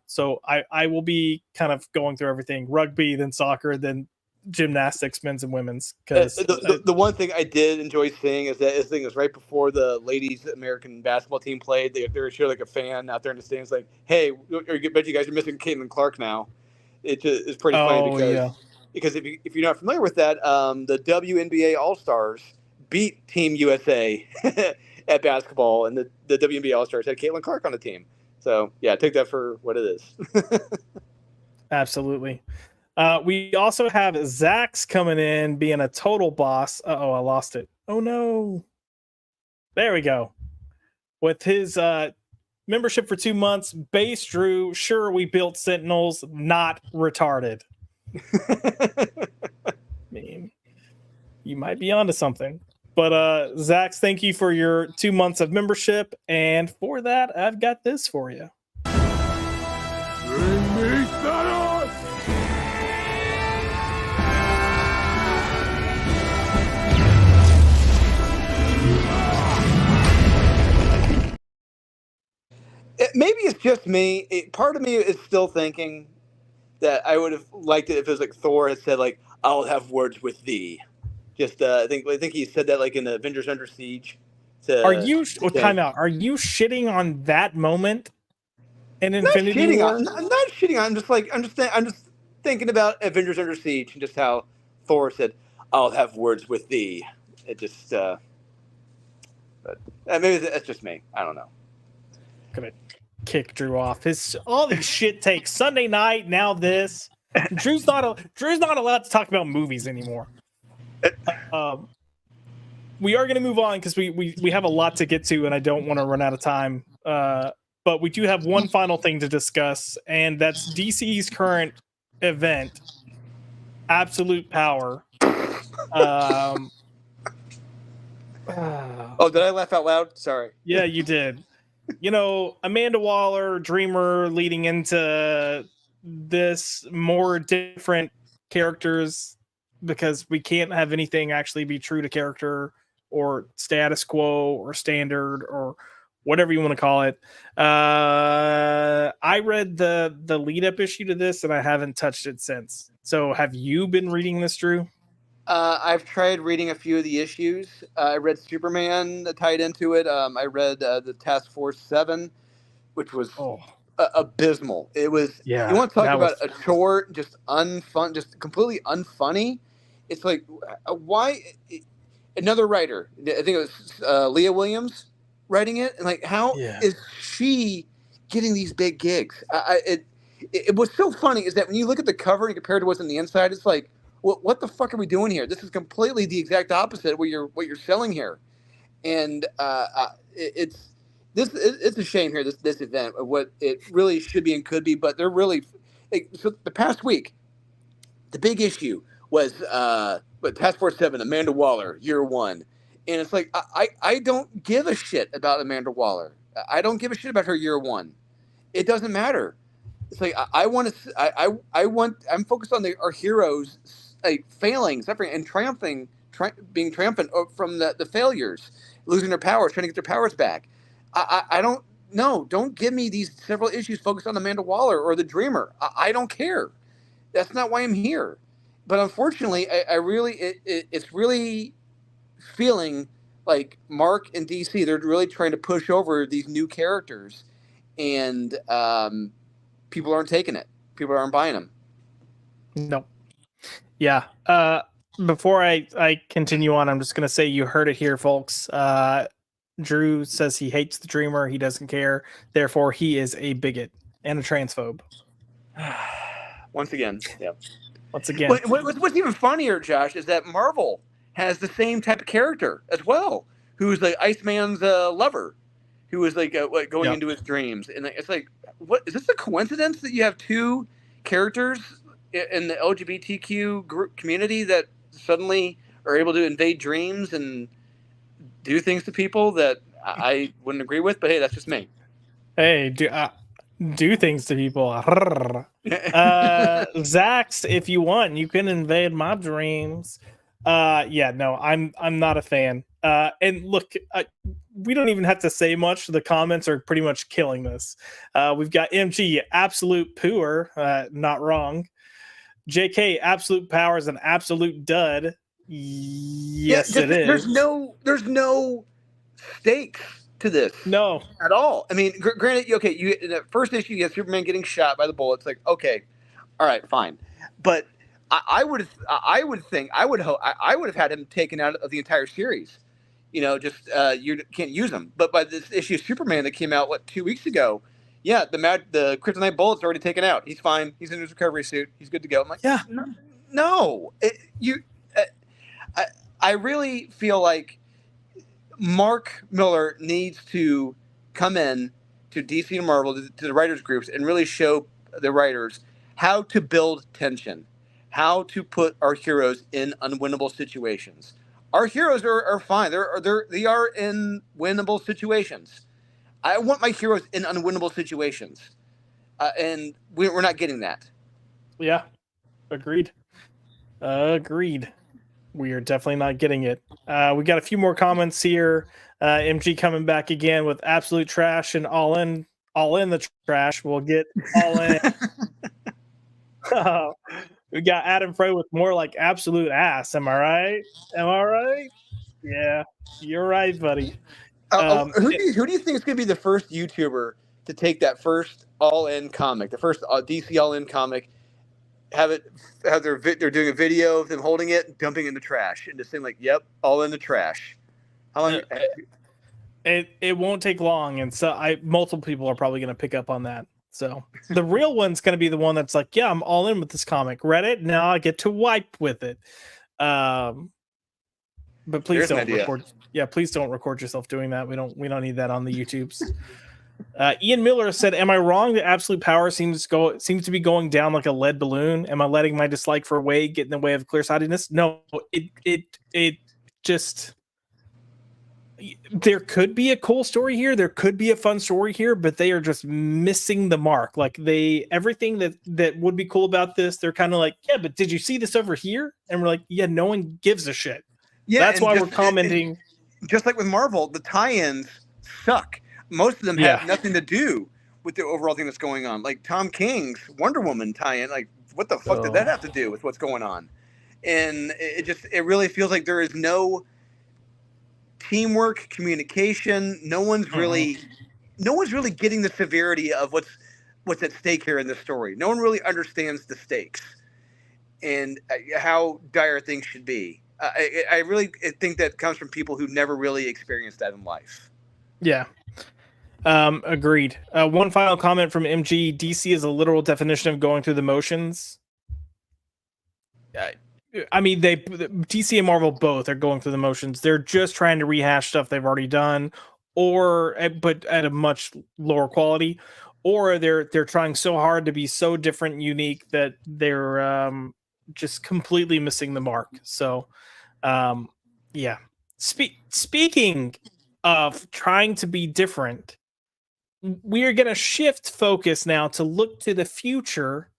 So I will be kind of going through everything: rugby, then soccer, then gymnastics, men's and women's. Because the one thing I did enjoy seeing is that this thing was right before the ladies American basketball team played. They were sure like a fan out there in the stands, like, "Hey, I bet you guys are missing Caitlin Clark now." It's pretty funny because if you're not familiar with that, the WNBA All Stars beat Team USA at basketball, and the WNBA All Stars had Caitlin Clark on the team. So yeah, take that for what it is. Absolutely. We also have Zach's coming in being a total boss. Uh-oh, I lost it. Oh no. There we go. With his membership for 2 months, base Drew, sure, we built Sentinels, not retarded. I mean, you might be onto something. But Zach's, thank you for your 2 months of membership. And for that, I've got this for you. Bring me Thanos! Maybe it's just me. Part of me is still thinking that I would have liked it if it was like Thor had said, like, "I'll have words with thee." Just I think he said that like in the Avengers Under Siege. Time out. Are you shitting on that moment in Infinity War? I'm not shitting on. I'm just thinking about Avengers Under Siege and just how Thor said, "I'll have words with thee." It just. Maybe that's just me. I don't know. Gonna kick Drew off. All these shit takes. Sunday night, now this. Drew's not allowed to talk about movies anymore. We are gonna move on because we have a lot to get to, and I don't want to run out of time. But we do have one final thing to discuss, and that's DC's current event, Absolute Power. Oh, did I laugh out loud? Sorry. Yeah, you did. You know, Amanda Waller, Dreamer, leading into this, more different characters, because we can't have anything actually be true to character or status quo or standard or whatever you want to call it. I read the lead up issue to this and I haven't touched it since. So have you been reading this, Drew? I've tried reading a few of the issues. I read Superman tied into it. I read the Task Force 7, which was abysmal. It was, you want to talk about a chore, just unfun, just completely unfunny. It's like, why? Another writer, I think it was Leah Williams writing it. And like, how is she getting these big gigs? It was so funny is that when you look at the cover and compare to what's on the inside, it's like, what the fuck are we doing here? This is completely the exact opposite of what you're selling here, and it's a shame here. This event of what it really should be and could be, but they're really so. The past week, the big issue was Task Force 7, Amanda Waller, year 1, and it's like I don't give a shit about Amanda Waller. I don't give a shit about her year 1. It doesn't matter. It's like I'm focused on our heroes. Failing, suffering, and being triumphant from the failures, losing their powers, trying to get their powers back. I don't know. Don't give me these several issues focused on Amanda Waller or the Dreamer. I don't care. That's not why I'm here. But unfortunately, it's really feeling like Mark and DC, they're really trying to push over these new characters, and people aren't taking it. People aren't buying them. No. Yeah. Before I continue on, I'm just going to say you heard it here, folks. Drew says he hates the Dreamer. He doesn't care. Therefore, he is a bigot and a transphobe. Once again. Yep. Once again. What's even funnier, Josh, is that Marvel has the same type of character as well, who's like Iceman's lover, who is like going into his dreams. And it's like, what is this a coincidence that you have two characters in the LGBTQ group community that suddenly are able to invade dreams and do things to people that I wouldn't agree with? But hey, that's just me. Hey, do things to people. Zax, if you want, you can invade my dreams. No, I'm not a fan. And look, we don't even have to say much. The comments are pretty much killing this. We've got MG, absolute poor, not wrong. JK, absolute power is an absolute dud. Yes, it is. There's no stakes to this. No, at all. I mean, granted, okay, you in the first issue, you have Superman getting shot by the bullets. Like, okay, all right, fine. But I would have had him taken out of the entire series. You know, just you can't use him. But by this issue of Superman that came out 2 weeks ago, yeah, the kryptonite bullet's already taken out. He's fine. He's in his recovery suit. He's good to go. I'm like, yeah, no. I really feel like Mark Miller needs to come in to DC and Marvel, to the writers groups, and really show the writers how to build tension, how to put our heroes in unwinnable situations. Our heroes are fine. They are in winnable situations. I want my heroes in unwinnable situations, and we're not getting that. Yeah, agreed. We are definitely not getting it. We got a few more comments here. MG coming back again with absolute trash and all in the trash. We'll get all in. We got Adam Frey with more like absolute ass. Am I right? Yeah, you're right, buddy. Who do you think is going to be the first YouTuber to take that first all-in comic, the first DC all-in comic, they're doing a video of them holding it, dumping it in the trash, and just saying like, "Yep, all in the trash." How long? It won't take long, and so multiple people are probably going to pick up on that. So the real one's going to be the one that's like, yeah, I'm all in with this comic. Read it, now I get to wipe with it. But please don't record. Yeah, please don't record yourself doing that. We don't need that on the YouTubes. Ian Miller said, "Am I wrong that absolute power seems to be going down like a lead balloon? Am I letting my dislike for Wade get in the way of clear-sightedness? No, it just." There could be a cool story here. There could be a fun story here, but they are just missing the mark. Like everything that would be cool about this, they're kind of like, yeah, but did you see this over here? And we're like, yeah, no one gives a shit. Yeah, that's why we're commenting. Just like with Marvel, the tie-ins suck. Most of them have nothing to do with the overall thing that's going on. Like Tom King's Wonder Woman tie-in, like what the fuck did that have to do with what's going on? And it really feels like there is no teamwork, communication. No one's really getting the severity of what's at stake here in this story. No one really understands the stakes and how dire things should be. I really think that comes from people who never really experienced that in life. Yeah. Agreed. One final comment from MG. DC is a literal definition of going through the motions. I mean, DC and Marvel both are going through the motions. They're just trying to rehash stuff they've already done, but at a much lower quality, or they're trying so hard to be so different and unique that they're just completely missing the mark. So, yeah. Speaking of trying to be different, we are going to shift focus now to look to the future.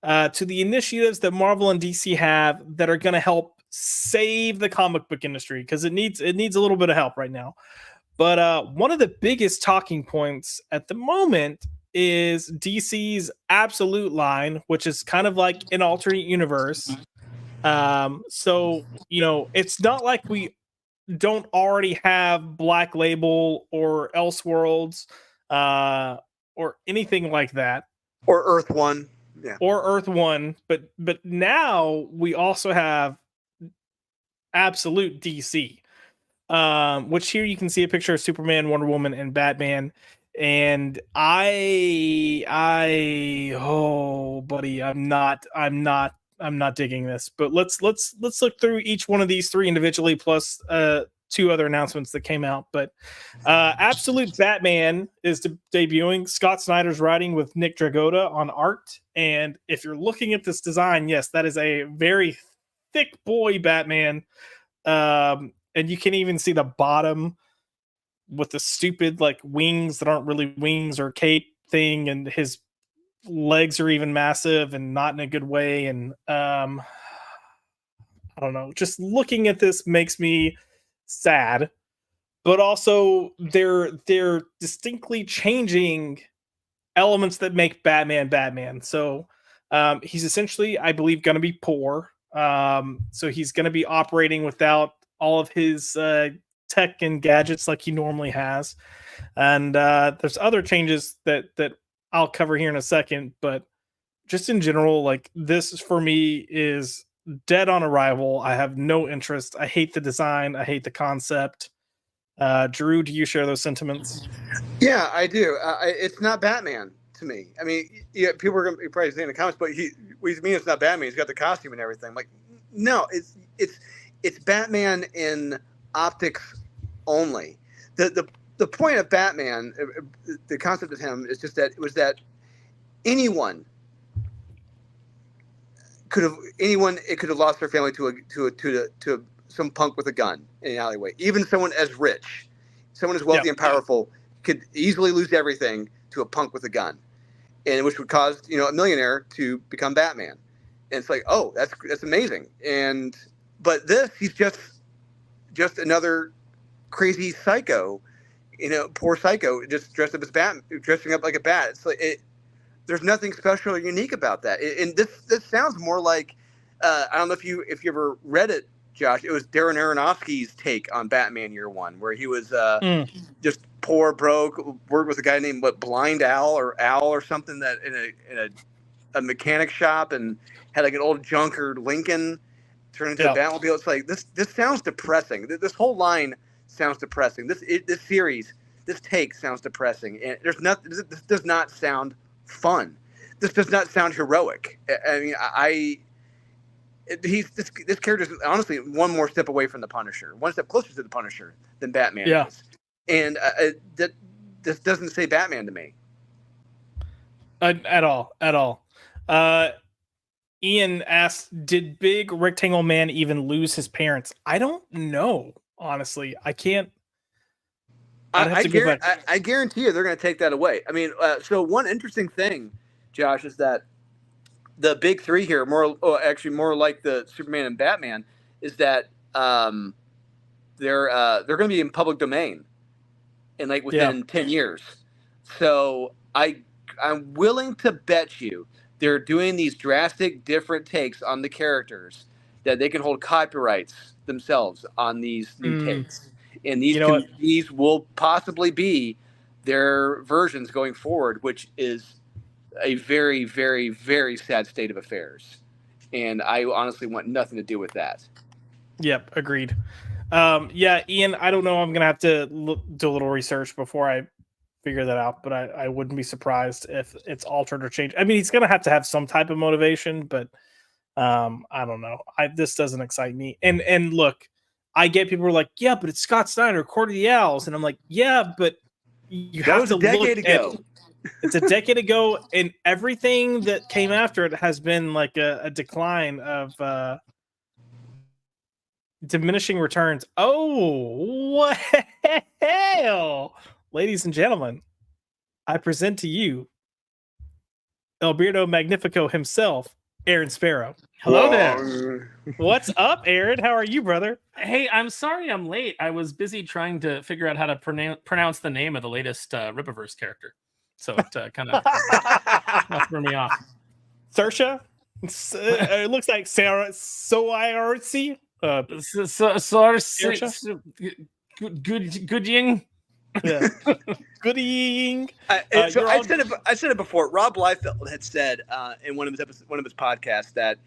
To the initiatives that Marvel and DC have that are going to help save the comic book industry, because it needs a little bit of help right now. But one of the biggest talking points at the moment is DC's Absolute line, which is kind of like an alternate universe. So, it's not like we don't already have Black Label or Elseworlds or anything like that. Or Earth One. Yeah. Or Earth One, but now we also have Absolute DC, which here you can see a picture of Superman, Wonder Woman, and Batman. And oh, buddy, I'm not digging this. But let's look through each one of these three individually, plus two other announcements that came out. But Absolute Batman is debuting. Scott Snyder's writing with Nick Dragotta on art. And if you're looking at this design, yes, that is a very thick boy Batman. And you can even see the bottom with the stupid like wings that aren't really wings or cape thing. And his legs are even massive and not in a good way. And I don't know, just looking at this makes me sad, but also they're distinctly changing elements that make Batman. So he's essentially, I believe, going to be poor. So he's going to be operating without all of his tech and gadgets like he normally has. And there's other changes that I'll cover here in a second, but just in general, like this for me is dead on arrival. I have no interest. I hate the design. I hate the concept. Drew, do you share those sentiments? Yeah, I do. It's not Batman to me. I mean, yeah, people are going to probably say in the comments, but what do you mean it's not Batman? He's got the costume and everything. Like, no, it's Batman in optics only. The point of Batman, the concept of him, is just that it was that anyone could have lost their family to some punk with a gun in an alleyway. Even someone as rich, someone as wealthy and powerful could easily lose everything to a punk with a gun, and which would cause a millionaire to become Batman. And it's like, oh, that's amazing. But this, he's just another crazy psycho, poor psycho, just dressed up as dressing up like a bat. It's like there's nothing special or unique about that. And this sounds more like I don't know if you ever read it, Josh. It was Darren Aronofsky's take on Batman Year One, where he was just poor, broke, worked with a guy named Blind Al or something, that in a mechanic shop, and had like an old junker Lincoln turned into a Batmobile. It's like this sounds depressing. This whole line sounds depressing. This series, this take sounds depressing, and there's nothing. This does not sound fun. This does not sound heroic. I mean, this character is honestly one more step away from the Punisher, one step closer to the Punisher than Batman is, and this doesn't say Batman to me at all. Ian asked, "Did Big Rectangle Man even lose his parents?" I don't know. Honestly, I can't. I guarantee you they're going to take that away. I mean, so one interesting thing, Josh, is that the big three here, more like the Superman and Batman, is that they're going to be in public domain, and like within 10 years. So I'm willing to bet you they're doing these drastic different takes on the characters that they can hold copyrights themselves on these new takes. And these will possibly be their versions going forward, which is a very, very, very sad state of affairs. And I honestly want nothing to do with that. Yep, agreed. Ian, I don't know. I'm going to have to do a little research before I figure that out, but I wouldn't be surprised if it's altered or changed. I mean, he's going to have some type of motivation, but I don't know. This doesn't excite me. And look, I get people who are like, yeah, but it's Scott Snyder, Court of the Owls. And I'm like, yeah, but you have to look at it. It's a decade ago, and everything that came after it has been like a decline of diminishing returns. Oh, what hell? Ladies and gentlemen, I present to you Alberto Magnifico himself, Aaron Sparrow. Hello there. What's up, Aaron? How are you, brother? Hey, I'm sorry I'm late. I was busy trying to figure out how to pronounce the name of the latest Rippaverse character. So it kind of threw me off. Saoirse? It looks like Sarah Soirsi. Gooding. Yeah. Gooding. I said it before. Rob Liefeld had said in one of his podcasts that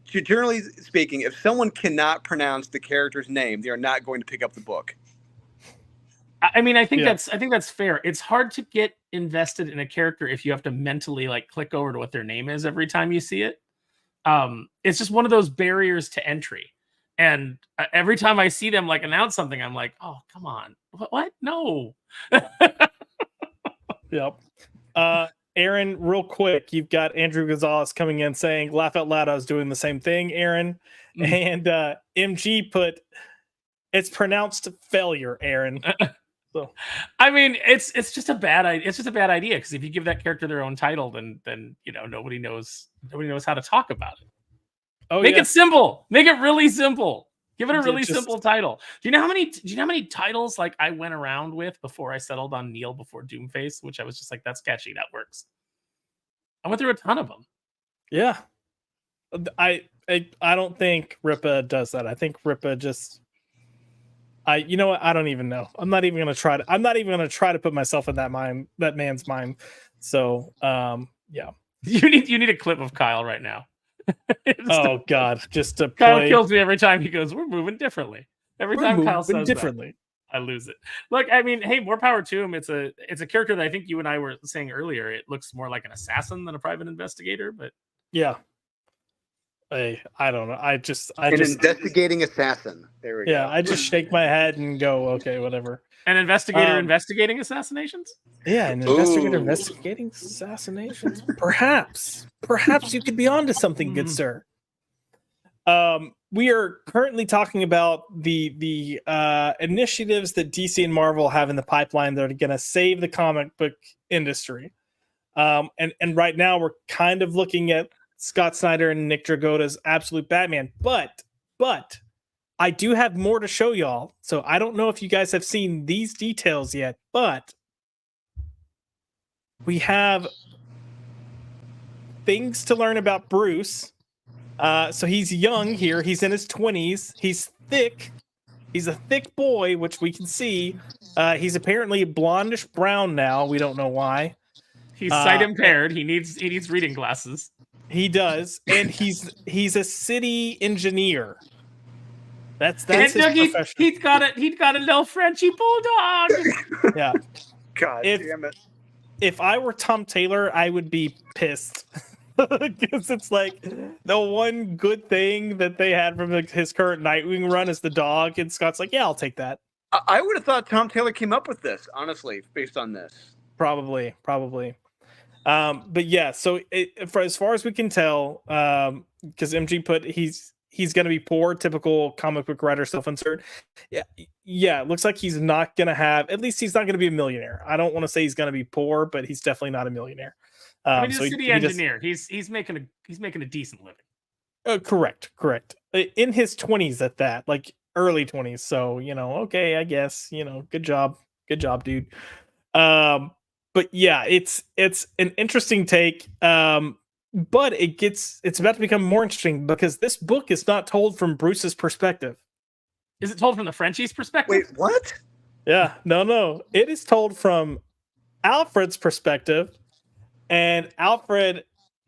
generally speaking, if someone cannot pronounce the character's name, they are not going to pick up the book. I mean, I think that's fair. It's hard to get invested in a character if you have to mentally like click over to what their name is every time you see it. It's just one of those barriers to entry. And every time I see them like announce something, I'm like, oh, come on. What? No. Yep. Aaron, real quick, you've got Andrew Gonzalez coming in saying, laugh out loud, I was doing the same thing, Aaron. And MG put, it's pronounced failure, Aaron. So I mean, it's just a bad idea. It's just a bad idea because if you give that character their own title, then nobody knows how to talk about it. Make it simple. Make it really simple. Give it a really simple title. Do you know how many titles like I went around with before I settled on Neil before Doomface, which I was just like, that's catchy, that works. I went through a ton of them. Yeah. I don't think Rippa does that. I think Rippa just you know what? I don't even know. I'm not even gonna try to put myself in that man's mind. So yeah. You need a clip of Kyle right now. Oh God! Just to Kyle kills me every time he goes, "We're moving differently." Every time Kyle says differently, I lose it. Look, I mean, hey, more power to him. It's a character that I think you and I were saying earlier. It looks more like an assassin than a private investigator, but yeah. Hey, I don't know. I just investigating assassin. There we go. Yeah, I just shake my head and go, okay, whatever. An investigator investigating assaanations? Yeah, an investigator investigating assassinations. Perhaps you could be onto something, good sir. We are currently talking about the initiatives that DC and Marvel have in the pipeline that are going to save the comic book industry. And right now we're kind of looking at Scott Snyder and Nick Dragotta's Absolute Batman, but I do have more to show y'all. So I don't know if you guys have seen these details yet, but we have things to learn about Bruce. So he's young here. He's in his 20s. He's thick. He's a thick boy, which we can see. He's apparently blondish brown now. We don't know why. He's sight impaired. He needs reading glasses. He does, and he's a city engineer. That's And his look, profession. he's got a little Frenchy bulldog. Yeah. God damn it. If I were Tom Taylor, I would be pissed. Because it's like the one good thing that they had from his current Nightwing run is the dog, and Scott's like, yeah, I'll take that. I would have thought Tom Taylor came up with this, honestly, based on this. Probably. But yeah, so as far as we can tell, because MG put he's going to be poor, typical comic book writer self-insert. Yeah, it looks like he's not going to have, at least he's not going to be a millionaire. I don't want to say he's going to be poor, but he's definitely not a millionaire. I mean, he's a city engineer. He's making a decent living. Correct. In his 20s at that, like early 20s. So, okay, I guess, good job, dude. But yeah, it's an interesting take. But it's about to become more interesting because this book is not told from Bruce's perspective. Is it told from the Frenchie's perspective? Wait, what? Yeah, no. It is told from Alfred's perspective, and Alfred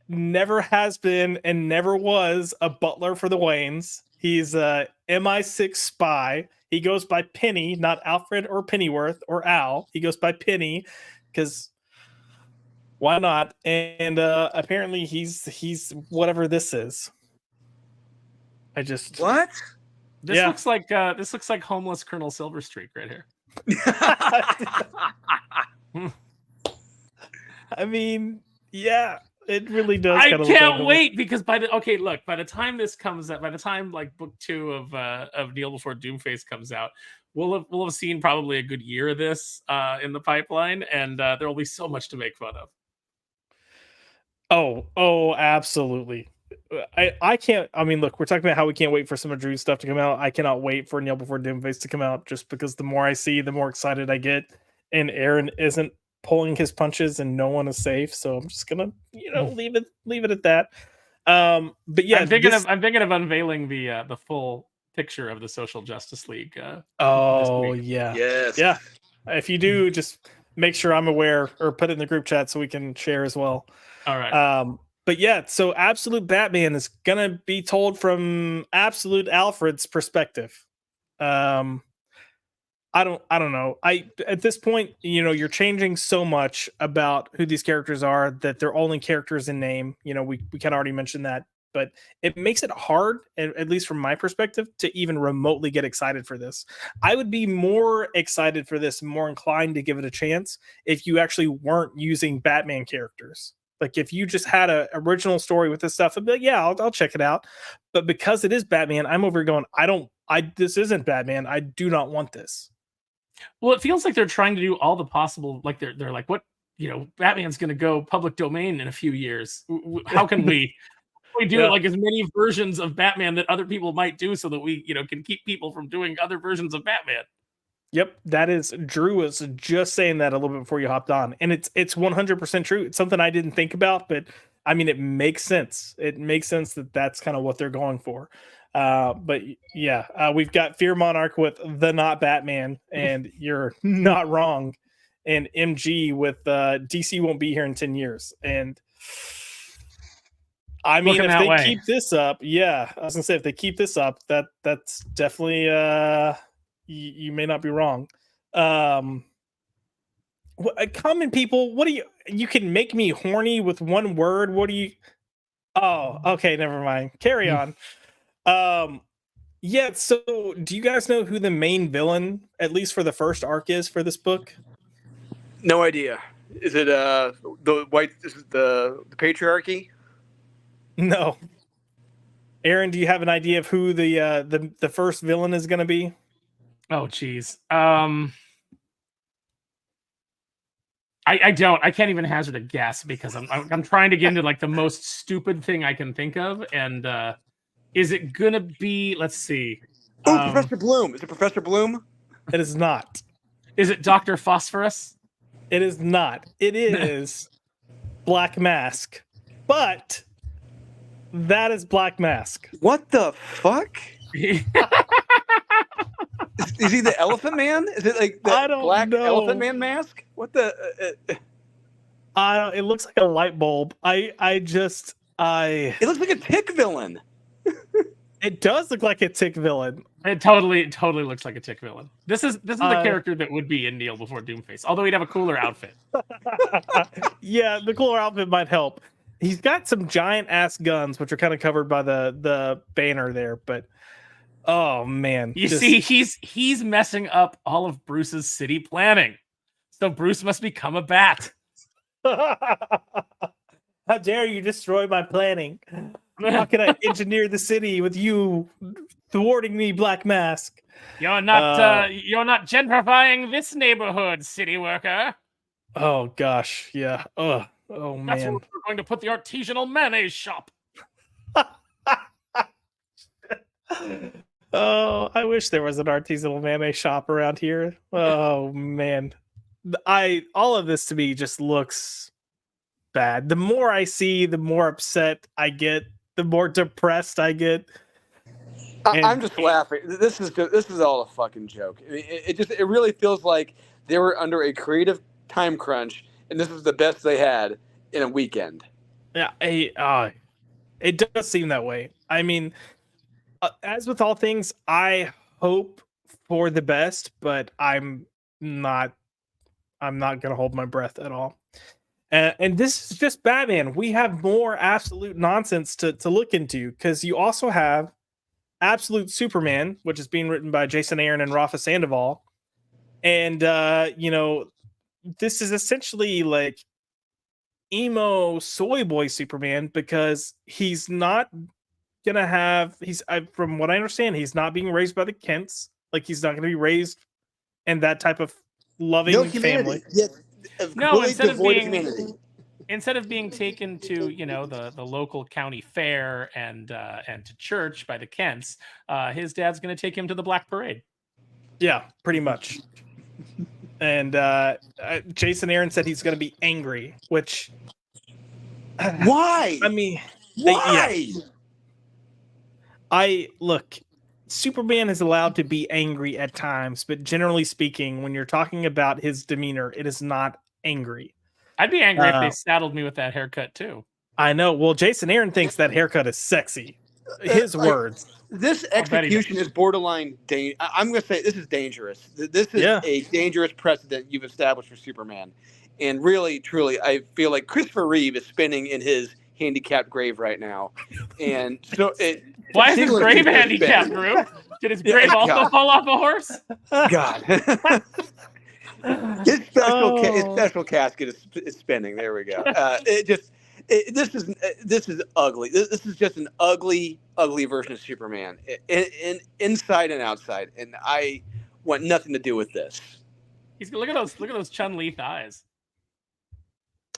never has been and never was a butler for the Waynes. He's a MI6 spy. He goes by Penny, not Alfred or Pennyworth or Al. He goes by Penny because why not? And apparently he's whatever this is. What? This looks like homeless Colonel Silverstreak right here. I mean, yeah, it really does. I can't wait because by the time this comes out, by the time like book 2 of Kneel Before Doomface comes out, we'll have seen probably a good year of this in the pipeline, and there will be so much to make fun of. Oh, absolutely. I can't. I mean, look, we're talking about how we can't wait for some of Drew's stuff to come out. I cannot wait for Kneel Before Doomface to come out, just because the more I see, the more excited I get. And Aaron isn't pulling his punches, and no one is safe. So I'm just gonna, leave it at that. But yeah, I'm thinking of unveiling the full picture of the Social Justice League. Yeah, yes, yeah. If you do, just make sure I'm aware or put it in the group chat so we can share as well. All right. But yeah, so Absolute Batman is gonna be told from Absolute Alfred's perspective. I don't know. At this point, you're changing so much about who these characters are that they're only characters in name. We can already mention that, but it makes it hard, at least from my perspective, to even remotely get excited for this. I would be more excited for this, more inclined to give it a chance if you actually weren't using Batman characters. Like if you just had an original story with this stuff, I'd be like, yeah, I'll check it out. But because it is Batman, I'm over going, this isn't Batman. I do not want this. Well, it feels like they're trying to do all the possible, like they're like, what, Batman's going to go public domain in a few years. How can we do like as many versions of Batman that other people might do so that we, can keep people from doing other versions of Batman? Yep, that is Drew was just saying that a little bit before you hopped on, and it's 100% true. It's something I didn't think about, but I mean, it makes sense. It makes sense that that's kind of what they're going for. But yeah, we've got Fear Monarch with the Not Batman, and you're not wrong. And MG with DC won't be here in 10 years, and I mean, if they keep this up, I was gonna say if they keep this up, that's definitely. You may not be wrong. Common people, what do you can make me horny with one word. What do you? Oh, okay, never mind. Carry on. Yeah. So, do you guys know who the main villain, at least for the first arc, is for this book? No idea. Is it the white? Is it the patriarchy? No. Aaron, do you have an idea of who the first villain is going to be? Oh, geez. I don't. I can't even hazard a guess because I'm trying to get into like the most stupid thing I can think of. And is it gonna be? Let's see. Professor Bloom. Is it Professor Bloom? It is not. Is it Dr. Phosphorus? It is not. It is Black Mask. But that is Black Mask. What the fuck? Is he the Elephant Man? Is it like the Black Elephant Man mask? What the? It looks like a light bulb. It looks like a tick villain. It does look like a Tick villain. It totally looks like a Tick villain. This is the character that would be in Neil before Doomface, although he'd have a cooler outfit. Yeah, the cooler outfit might help. He's got some giant ass guns, which are kind of covered by the banner there, but oh man. You see, he's messing up all of Bruce's city planning. So Bruce must become a bat. How dare you destroy my planning? How can I engineer the city with you thwarting me, Black Mask? You're not gentrifying this neighborhood, city worker. Oh gosh, yeah. Oh That's man. where we're going to put the artisanal mayonnaise shop. Oh, I wish there was an artisanal mayonnaise shop around here. Oh man. All of this to me just looks bad. The more I see, the more upset I get, the more depressed I get. I'm just laughing. This is all a fucking joke. I mean, it really feels like they were under a creative time crunch, and this is the best they had in a weekend. Yeah, it does seem that way. I mean, as with all things, I hope for the best, but I'm not gonna hold my breath at all. And this is just Batman. We have more absolute nonsense to look into, because you also have Absolute Superman, which is being written by Jason Aaron and Rafa Sandoval. And, this is essentially like emo soy boy Superman, because he's not going to have, from what I understand, he's not being raised by the Kents. Like, he's not going to be raised in that type of loving family. Yeah. No, instead of being taken to the local county fair and to church by the Kents, his dad's going to take him to the Black Parade. Yeah, pretty much. And Jason Aaron said he's going to be angry, which why? I mean, why? Look. Superman is allowed to be angry at times, but generally speaking, when you're talking about his demeanor, it is not angry. I'd be angry if they saddled me with that haircut too. I know. Well, Jason Aaron thinks that haircut is sexy. His words. This execution is borderline. I'm going to say this is dangerous. This is a dangerous precedent you've established for Superman. And really, truly, I feel like Christopher Reeve is spinning in his handicapped grave right now. And so why is his grave handicapped, Drew? Did his grave also fall off a horse? God. His special casket is spinning. There we go. This is ugly. This is just an ugly version of Superman, in inside and outside. And I want nothing to do with this. Look at those Chun-Li thighs.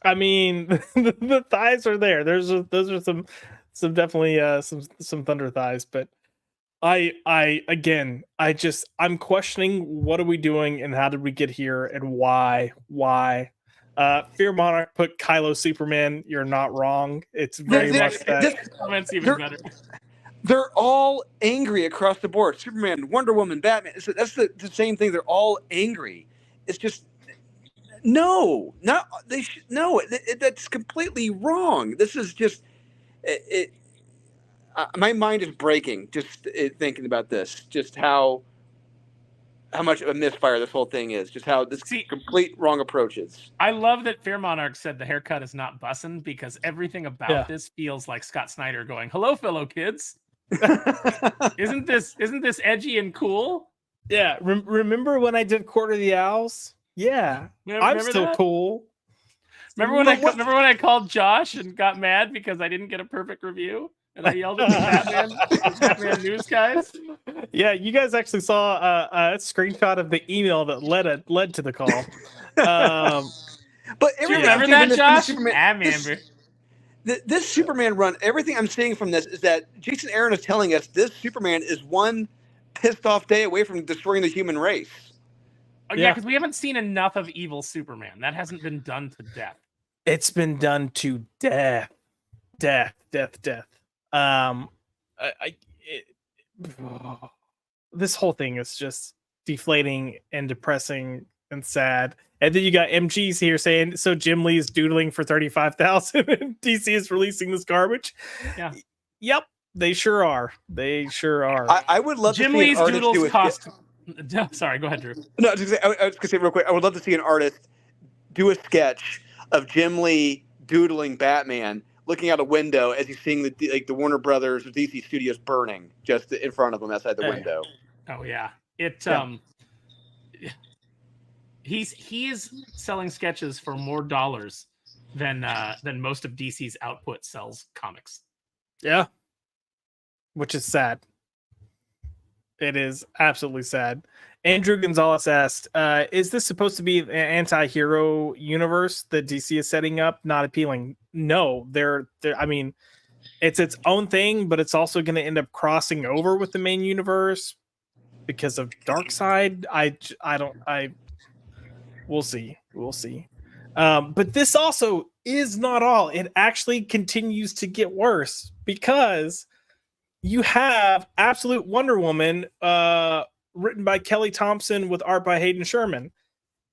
I mean, the thighs are there. Those are some definitely some thunder thighs, but I'm questioning, what are we doing and how did we get here and why? Fear Monarch put Kylo Superman. You're not wrong. It's very much that. That's even better. They're all angry across the board. Superman, Wonder Woman, Batman. That's the same thing. They're all angry. It's just that's completely wrong. This is just it. My mind is breaking just thinking about this. Just how much of a misfire this whole thing is. Just how this complete wrong approach is. I love that Fear Monarch said the haircut is not bussin', because everything about this feels like Scott Snyder going, "Hello, fellow kids." Isn't this edgy and cool? Yeah. Remember when I did Court of the Owls? Yeah, I'm still cool. Remember when I called Josh and got mad because I didn't get a perfect review, and I yelled at the Batman news guys? Yeah, you guys actually saw a screenshot of the email that led to the call. But do you remember that, Josh? I remember. This Superman run, everything I'm seeing from this is that Jason Aaron is telling us this Superman is one pissed off day away from destroying the human race. Oh, yeah, because we haven't seen enough of evil Superman. That hasn't been done to death. It's been done to death. This whole thing is just deflating and depressing and sad. And then you got MGs here saying, so Jim Lee is doodling for $35,000 and DC is releasing this garbage. Yeah. Yep. They sure are. They sure are. I would love Jim to see Lee's an artist do Doodles a costume. Sorry, go ahead, Drew. No, I was just gonna say real quick. I would love to see an artist do a sketch of Jim Lee doodling Batman, looking out a window as he's seeing the Warner Brothers or DC Studios burning just in front of him outside the window. Oh yeah, he is selling sketches for more dollars than most of DC's output sells comics. Yeah, which is sad. It is absolutely sad. Andrew Gonzalez asked, is this supposed to be an anti-hero universe that DC is setting up? Not appealing. No, they're I mean, it's its own thing, but it's also going to end up crossing over with the main universe because of Darkseid. We'll see. But this also is not all. It actually continues to get worse because you have Absolute Wonder Woman, written by Kelly Thompson with art by Hayden Sherman.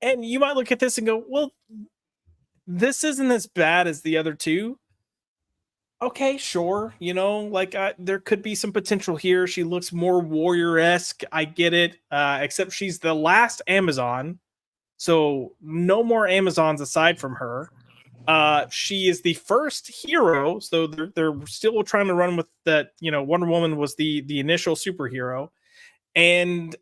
And you might look at this and go, well, this isn't as bad as the other two. Okay, sure. There could be some potential here. She looks more warrior-esque. I get it. Except she's the last Amazon. So no more Amazons aside from her. She is the first hero. So they're still trying to run with that. Wonder Woman was the initial superhero. And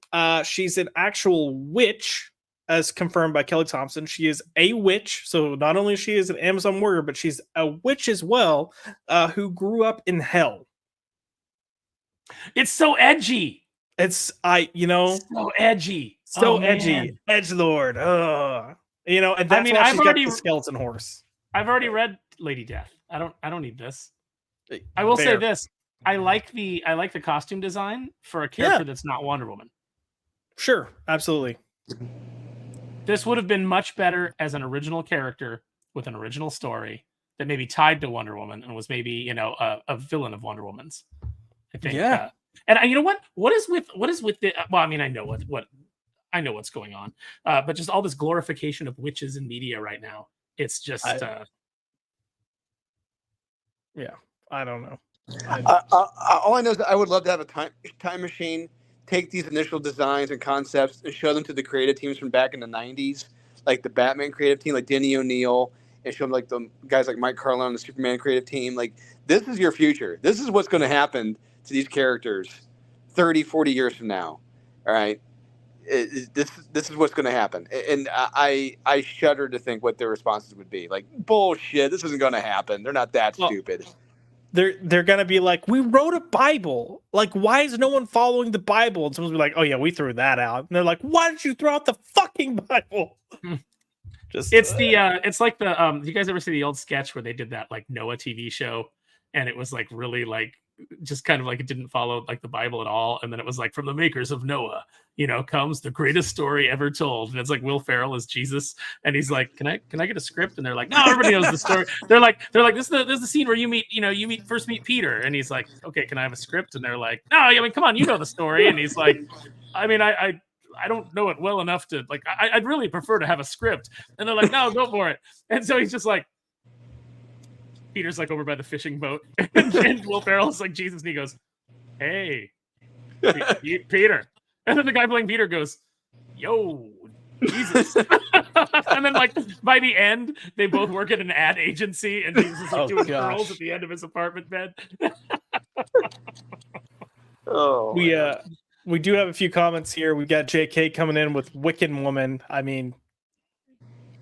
she's an actual witch, as confirmed by Kelly Thompson. She is a witch. So not only she is an Amazon warrior, but she's a witch as well, who grew up in hell. It's so edgy. It's so edgy. So edgy. Edgelord. And that's why she's got the skeleton horse. I've already read Lady Death. I don't need this. I will say this. I like the costume design for a character that's not Wonder Woman. Sure, absolutely. This would have been much better as an original character with an original story that maybe tied to Wonder Woman and was maybe a villain of Wonder Woman's. I think. Yeah. And you know what? What is with the? Well, I mean, I know I know what's going on, but just all this glorification of witches in media right now. It's just. Yeah, I don't know. All I know is that I would love to have a time machine, take these initial designs and concepts and show them to the creative teams from back in the 90s, like the Batman creative team, like Denny O'Neil, and show them like the guys like Mike Carlin on the Superman creative team. Like, this is your future. This is what's going to happen to these characters 30, 40 years from now. All right. This is what's going to happen. And I shudder to think what their responses would be. Like, bullshit. This isn't going to happen. They're not that stupid. They're gonna be like, we wrote a Bible. Like, why is no one following the Bible? And someone's be like, oh yeah, we threw that out. And they're like, why did you throw out the fucking Bible? It's like the do you guys ever see the old sketch where they did that like Noah TV show, and it was like really like just kind of like it didn't follow like the Bible at all, and then it was like, from the makers of Noah, comes the greatest story ever told, and it's like Will Ferrell as Jesus, and he's like, can I get a script? And they're like, no, everybody knows the story. They're like this is the scene where you meet Peter, and he's like, okay, can I have a script? And they're like, no, I mean, come on, you know the story. And he's like, I mean, I don't know it well enough to like, I'd really prefer to have a script. And they're like, no, go for it. And so he's just like, Peter's like over by the fishing boat, and Will Ferrell's like Jesus, and he goes, hey, Peter. And then the guy playing Peter goes, yo, Jesus. And then like by the end, they both work at an ad agency, and Jesus is like doing curls at the end of his apartment bed. We do have a few comments here. We've got JK coming in with Wiccan Woman. I mean,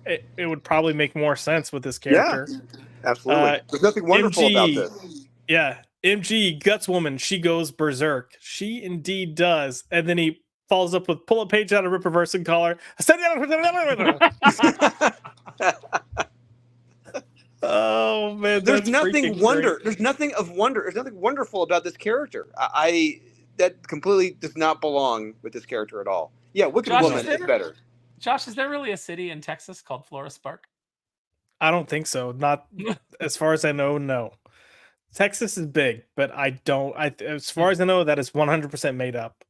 it would probably make more sense with this character. Yeah, absolutely. There's nothing wonderful about this. Yeah. MG Guts Woman, she goes berserk. She indeed does. And then he follows up with pull a page out of Ripperverse and call her. Oh man, there's nothing There's nothing wonderful about this character. That completely does not belong with this character at all. Yeah, Wicked Woman is better. Josh, is there really a city in Texas called Flora Spark? I don't think so. Not as far as I know. No. Texas is big, but as far as I know, that is 100% made up.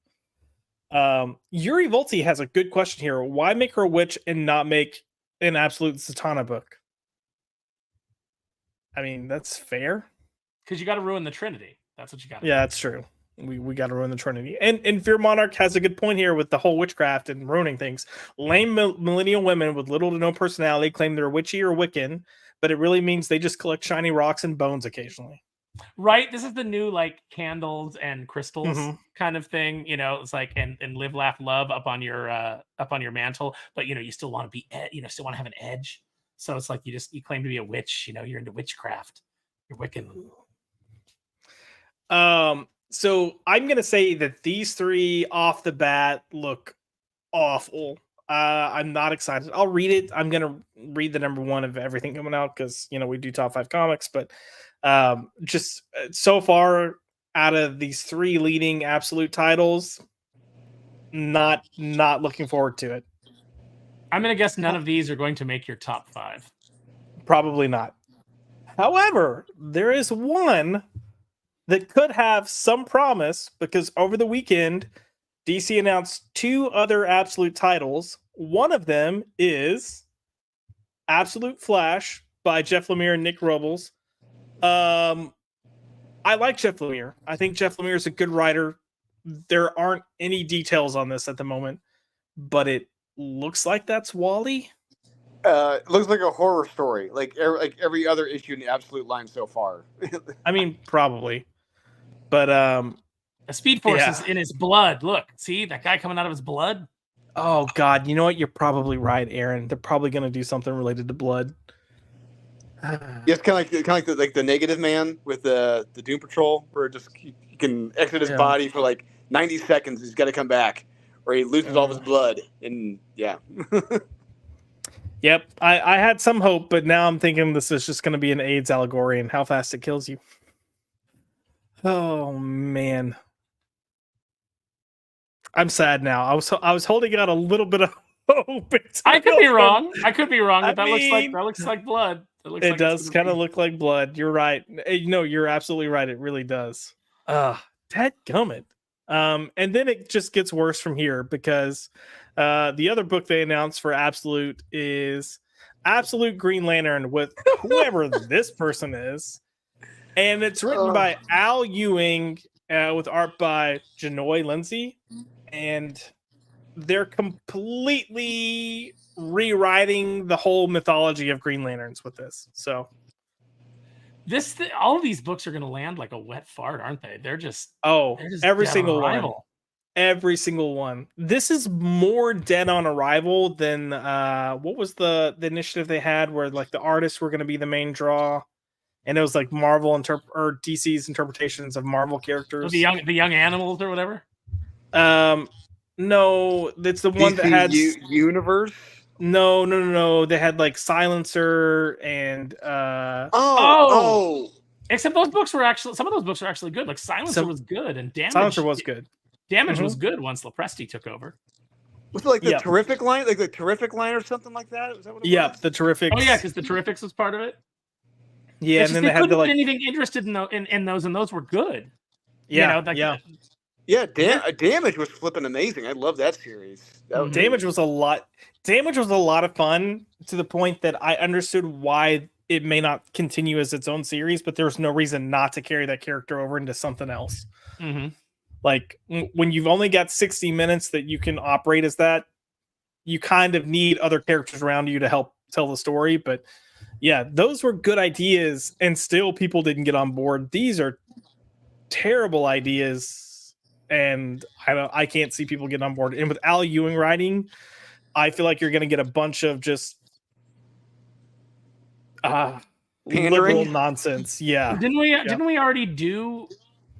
Yuri Volti has a good question here. Why make her a witch and not make an absolute Zatanna book? I mean, that's fair. Because you got to ruin the Trinity. That's what you got. Yeah, that's true. We got to ruin the Trinity. And Fear Monarch has a good point here with the whole witchcraft and ruining things. Lame millennial women with little to no personality claim they're witchy or Wiccan, but it really means they just collect shiny rocks and bones occasionally. Right. This is the new like candles and crystals kind of thing. You know, it's like and live, laugh, love up on your mantle, but you know, you still want to be still want to have an edge. So it's like you claim to be a witch, you know, you're into witchcraft. You're Wiccan. So I'm gonna say that these three off the bat look awful. I'm not excited. I'll read it. I'm gonna read the number one of everything coming out because we do top 5 comics, but just so far out of these 3 leading absolute titles, not looking forward to it. I'm gonna guess none of these are going to make your top 5. Probably not. However, there is one that could have some promise because over the weekend, DC announced 2 other absolute titles. One of them is Absolute Flash by Jeff Lemire and Nick Robles. I like Jeff Lemire. I think Jeff Lemire is a good writer. There aren't any details on this at the moment, but it looks like that's Wally. It looks like a horror story, like every other issue in the Absolute line so far. I mean, probably. But the Speed Force is in his blood. Look, see that guy coming out of his blood? Oh God, you know what? You're probably right, Aaron. They're probably going to do something related to blood. Yeah, it's kind of like the Negative Man with the Doom Patrol, where it just he can exit his body for like 90 seconds. He's got to come back, or he loses all of his blood. And yeah. Yep, I had some hope, but now I'm thinking this is just going to be an AIDS allegory and how fast it kills you. Oh man, I'm sad now. I was holding out a little bit of hope. I could be wrong. But that looks like blood. It does kind of look like blood. You're right. No, you're absolutely right. It really does. Dadgummit. And then it just gets worse from here because the other book they announced for Absolute is Absolute Green Lantern with whoever this person is. And it's written by Al Ewing with art by Janoy Lindsay. And they're completely rewriting the whole mythology of Green Lanterns with this. So all of these books are going to land like a wet fart, aren't they? They're just every single one. Every single one. This is more dead on arrival than what was the initiative they had where like the artists were going to be the main draw. And it was like Marvel or DC's interpretations of Marvel characters. The young animals or whatever. No, that's the one DC that had Universe. No. They had like Silencer and Except those books were actually some of those books were actually good. Like Silencer was good, and Silencer was good. Damage was good once Lopresti took over. Was it like the Terrific line, like the Terrific line or something like that? Was that what it was? The Terrifics. Oh yeah, because the Terrifics was part of it. Yeah, and then they had couldn't have been anything interested in those, and those were good. Damage was flipping amazing. I love that series. Damage was a lot. Damage was a lot of fun to the point that I understood why it may not continue as its own series, but there's no reason not to carry that character over into something else. Mm-hmm. Like when you've only got 60 minutes that you can operate as that, you kind of need other characters around you to help tell the story. But yeah, those were good ideas, and still people didn't get on board. These are terrible ideas, and I can't see people getting on board. And with Al Ewing writing, I feel like you're going to get a bunch of just liberal nonsense. Yeah. Didn't we already do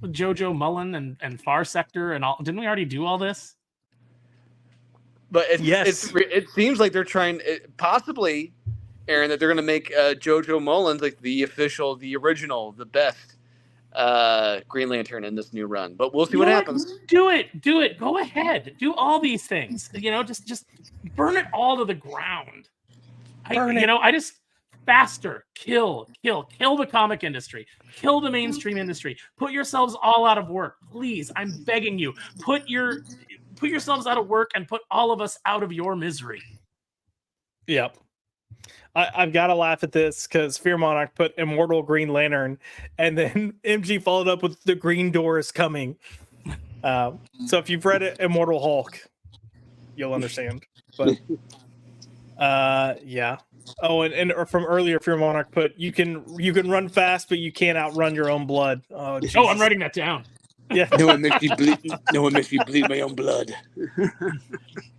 Jojo Mullen and Far Sector and all? Didn't we already do all this? But it seems like they're trying, possibly, Aaron, that they're going to make Jojo Mullins like the original, the best Green Lantern in this new run. But we'll see what happens. Do it. Go ahead. Do all these things. Just burn it all to the ground. I just faster kill the comic industry, kill the mainstream industry. Put yourselves all out of work, please. I'm begging you. Put yourselves out of work and put all of us out of your misery. Yep. I've got to laugh at this because Fear Monarch put Immortal Green Lantern, and then MG followed up with The Green Door is Coming. So if you've read Immortal Hulk, you'll understand. But yeah. Oh, and from earlier, Fear Monarch put you can run fast, but you can't outrun your own blood. Oh, Jesus. I'm writing that down. Yeah. No one makes me bleed. No one makes me bleed my own blood.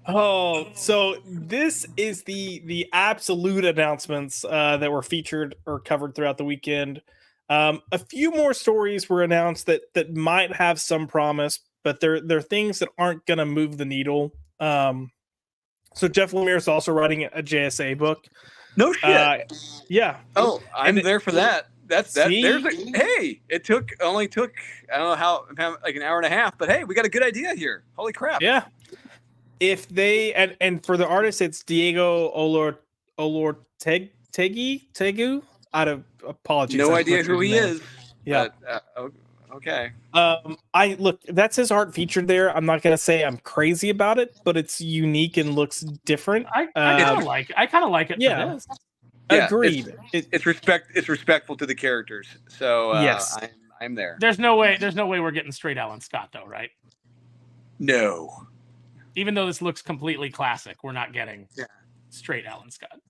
Oh, so this is the absolute announcements that were featured or covered throughout the weekend. A few more stories were announced that might have some promise, but they're things that aren't going to move the needle. So Jeff Lemire is also writing a JSA book. No shit. Yeah. Oh, I'm there for that. That's that. See? Hey, it only took I don't know how like an hour and a half, but hey, we got a good idea here. Holy crap! Yeah. If they and for the artist, it's Diego Tegu. Out of apologies. No I idea butchered who he his name. is. Yeah. But, okay. I look. That's his art featured there. I'm not gonna say I'm crazy about it, but it's unique and looks different. I kind of like it. I kind of like it. Yeah. For this. Yeah, Agreed. It's respectful to the characters. So yes, I'm there. There's no way we're getting straight Alan Scott though, right? No. Even though this looks completely classic, we're not getting straight Alan Scott.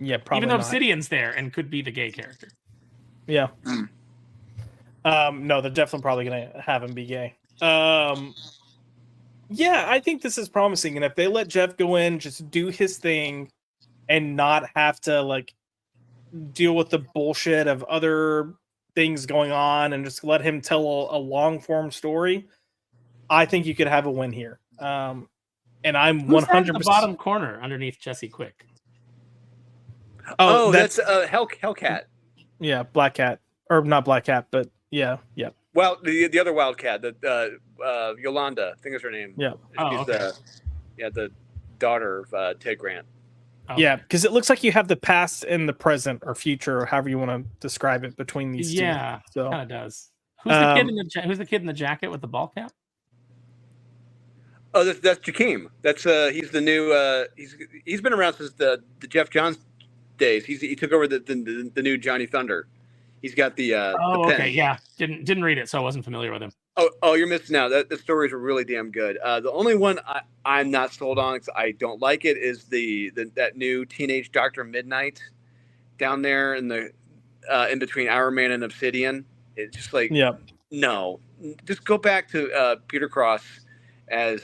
Yeah, probably. Even though not. Obsidian's there and could be the gay character. Yeah. No, they're definitely probably gonna have him be gay. Yeah, I think this is promising, and if they let Jeff go in, just do his thing, and not have to like deal with the bullshit of other things going on, and just let him tell a long form story, I think you could have a win here. And I'm 100% the bottom corner underneath Jesse Quick. Oh, that's Hellcat. Yeah, Black Cat, or not Black Cat, but yeah. Well, the other Wildcat, Yolanda, I think is her name. Yeah. She's okay. the daughter of Ted Grant. Oh. Yeah, because it looks like you have the past and the present or future, or however you want to describe it, between these two. Yeah, so kind of does. Who's the kid in the jacket with the ball cap? Oh, that's Jakeem. That's he's the new. He's been around since the Jeff Johns days. He took over the new Johnny Thunder. He's got the. Oh, the pen. okay, yeah. Didn't read it, so I wasn't familiar with him. Oh, you're missing out. The stories are really damn good. The only one I'm not sold on because I don't like it is that new Teenage Dr. Midnight down there in the in between Iron Man and Obsidian. It's just like no, just go back to Peter Cross as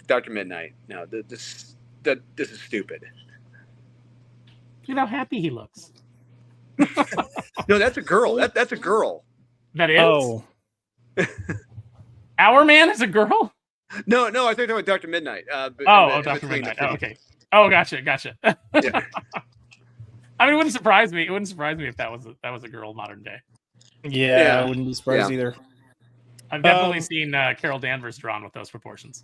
Dr. Midnight. No, this is stupid. Look how happy he looks. No, that's a girl. That's a girl. That is. Oh. Our Man is a girl? No, I thought you were talking about Dr. Midnight. Dr. Midnight. Oh, okay. Oh, gotcha. Yeah. I mean, it wouldn't surprise me. It wouldn't surprise me if that was a girl modern day. Yeah, I wouldn't be surprised either. I've definitely seen Carol Danvers drawn with those proportions.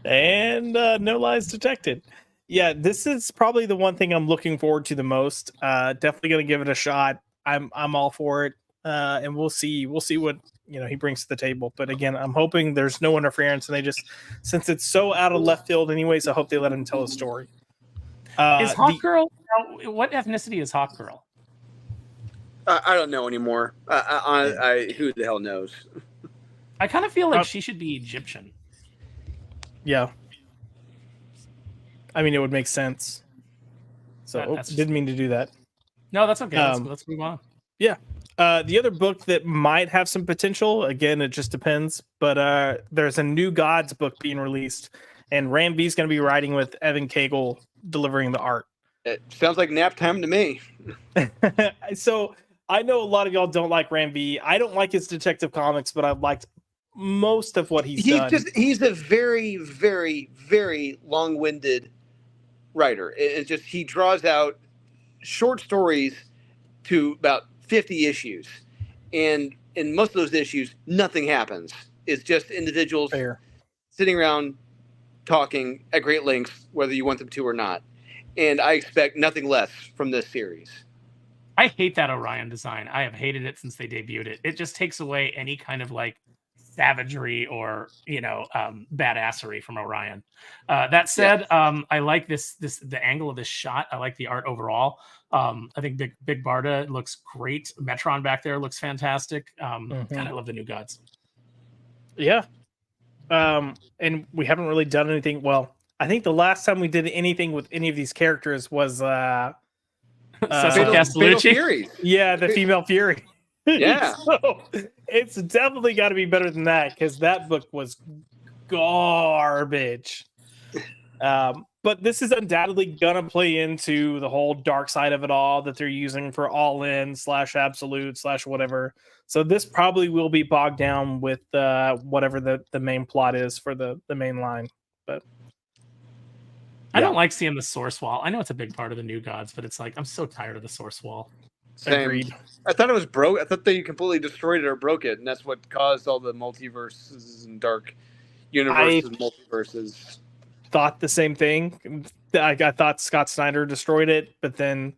And no lies detected. Yeah, this is probably the one thing I'm looking forward to the most. Definitely going to give it a shot. I'm all for it, and we'll see what he brings to the table. But again, I'm hoping there's no interference, and they just, since it's so out of left field, anyways, I hope they let him tell a story. Is Hawk Girl? What ethnicity is Hawk Girl? I don't know anymore. Who the hell knows? I kind of feel like she should be Egyptian. Yeah. I mean, it would make sense. So, didn't mean to do that. No, that's okay. Let's move on. Yeah. The other book that might have some potential, again, it just depends, but there's a New Gods book being released, and Ram V's going to be writing with Evan Cagle delivering the art. It sounds like nap time to me. So, I know a lot of y'all don't like Ram V. I don't like his Detective Comics, but I've liked most of what he's done. He's a very, very, very long-winded writer. It's just he draws out short stories to about 50 issues, and in most of those issues, nothing happens. It's just individuals sitting around talking at great lengths, whether you want them to or not. And I expect nothing less from this series. I hate that Orion design. I have hated it since they debuted it. It just takes away any kind of like savagery or badassery from Orion. That said, I like the angle of this shot. I like the art overall. I think Big Barda looks great. Metron back there looks fantastic. God, I love the New Gods. Yeah. And we haven't really done anything. Well, I think the last time we did anything with any of these characters was Fatal Fury. Yeah, the female Fury. Yeah. So it's definitely got to be better than that, because that book was garbage. But this is undoubtedly gonna play into the whole dark side of it all that they're using for all in / absolute / whatever. So this probably will be bogged down with whatever the main plot is for the main line. But I don't like seeing the source wall. I know it's a big part of the New Gods, but it's like I'm so tired of the source wall. Same. Agreed. I thought it was broke. I thought they completely destroyed it or broke it, and that's what caused all the multiverses and dark universes and multiverses. Thought the same thing. I thought Scott Snyder destroyed it, but then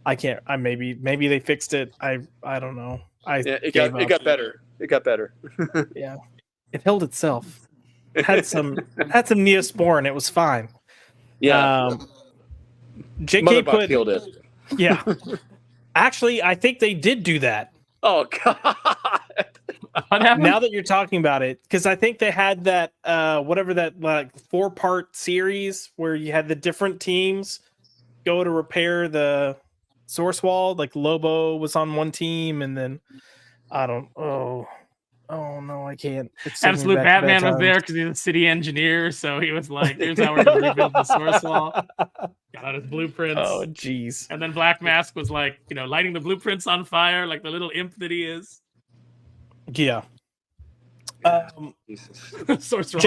I can't. Maybe they fixed it. I don't know. It got better. It got better. Yeah, it held itself. It had some Neosporin. It was fine. Yeah. JK put killed it. Yeah. Actually, I think they did do that. Oh God. Now that you're talking about it, because I think they had that whatever that 4-part series where you had the different teams go to repair the source wall. Like Lobo was on one team, and then oh no, I can't. Absolute Batman was there because he's a city engineer, so he was like, "Here's how we're gonna rebuild the source wall." Got out his blueprints. Oh jeez. And then Black Mask was like, lighting the blueprints on fire like the little imp that he is. Yeah. JK put Source Wall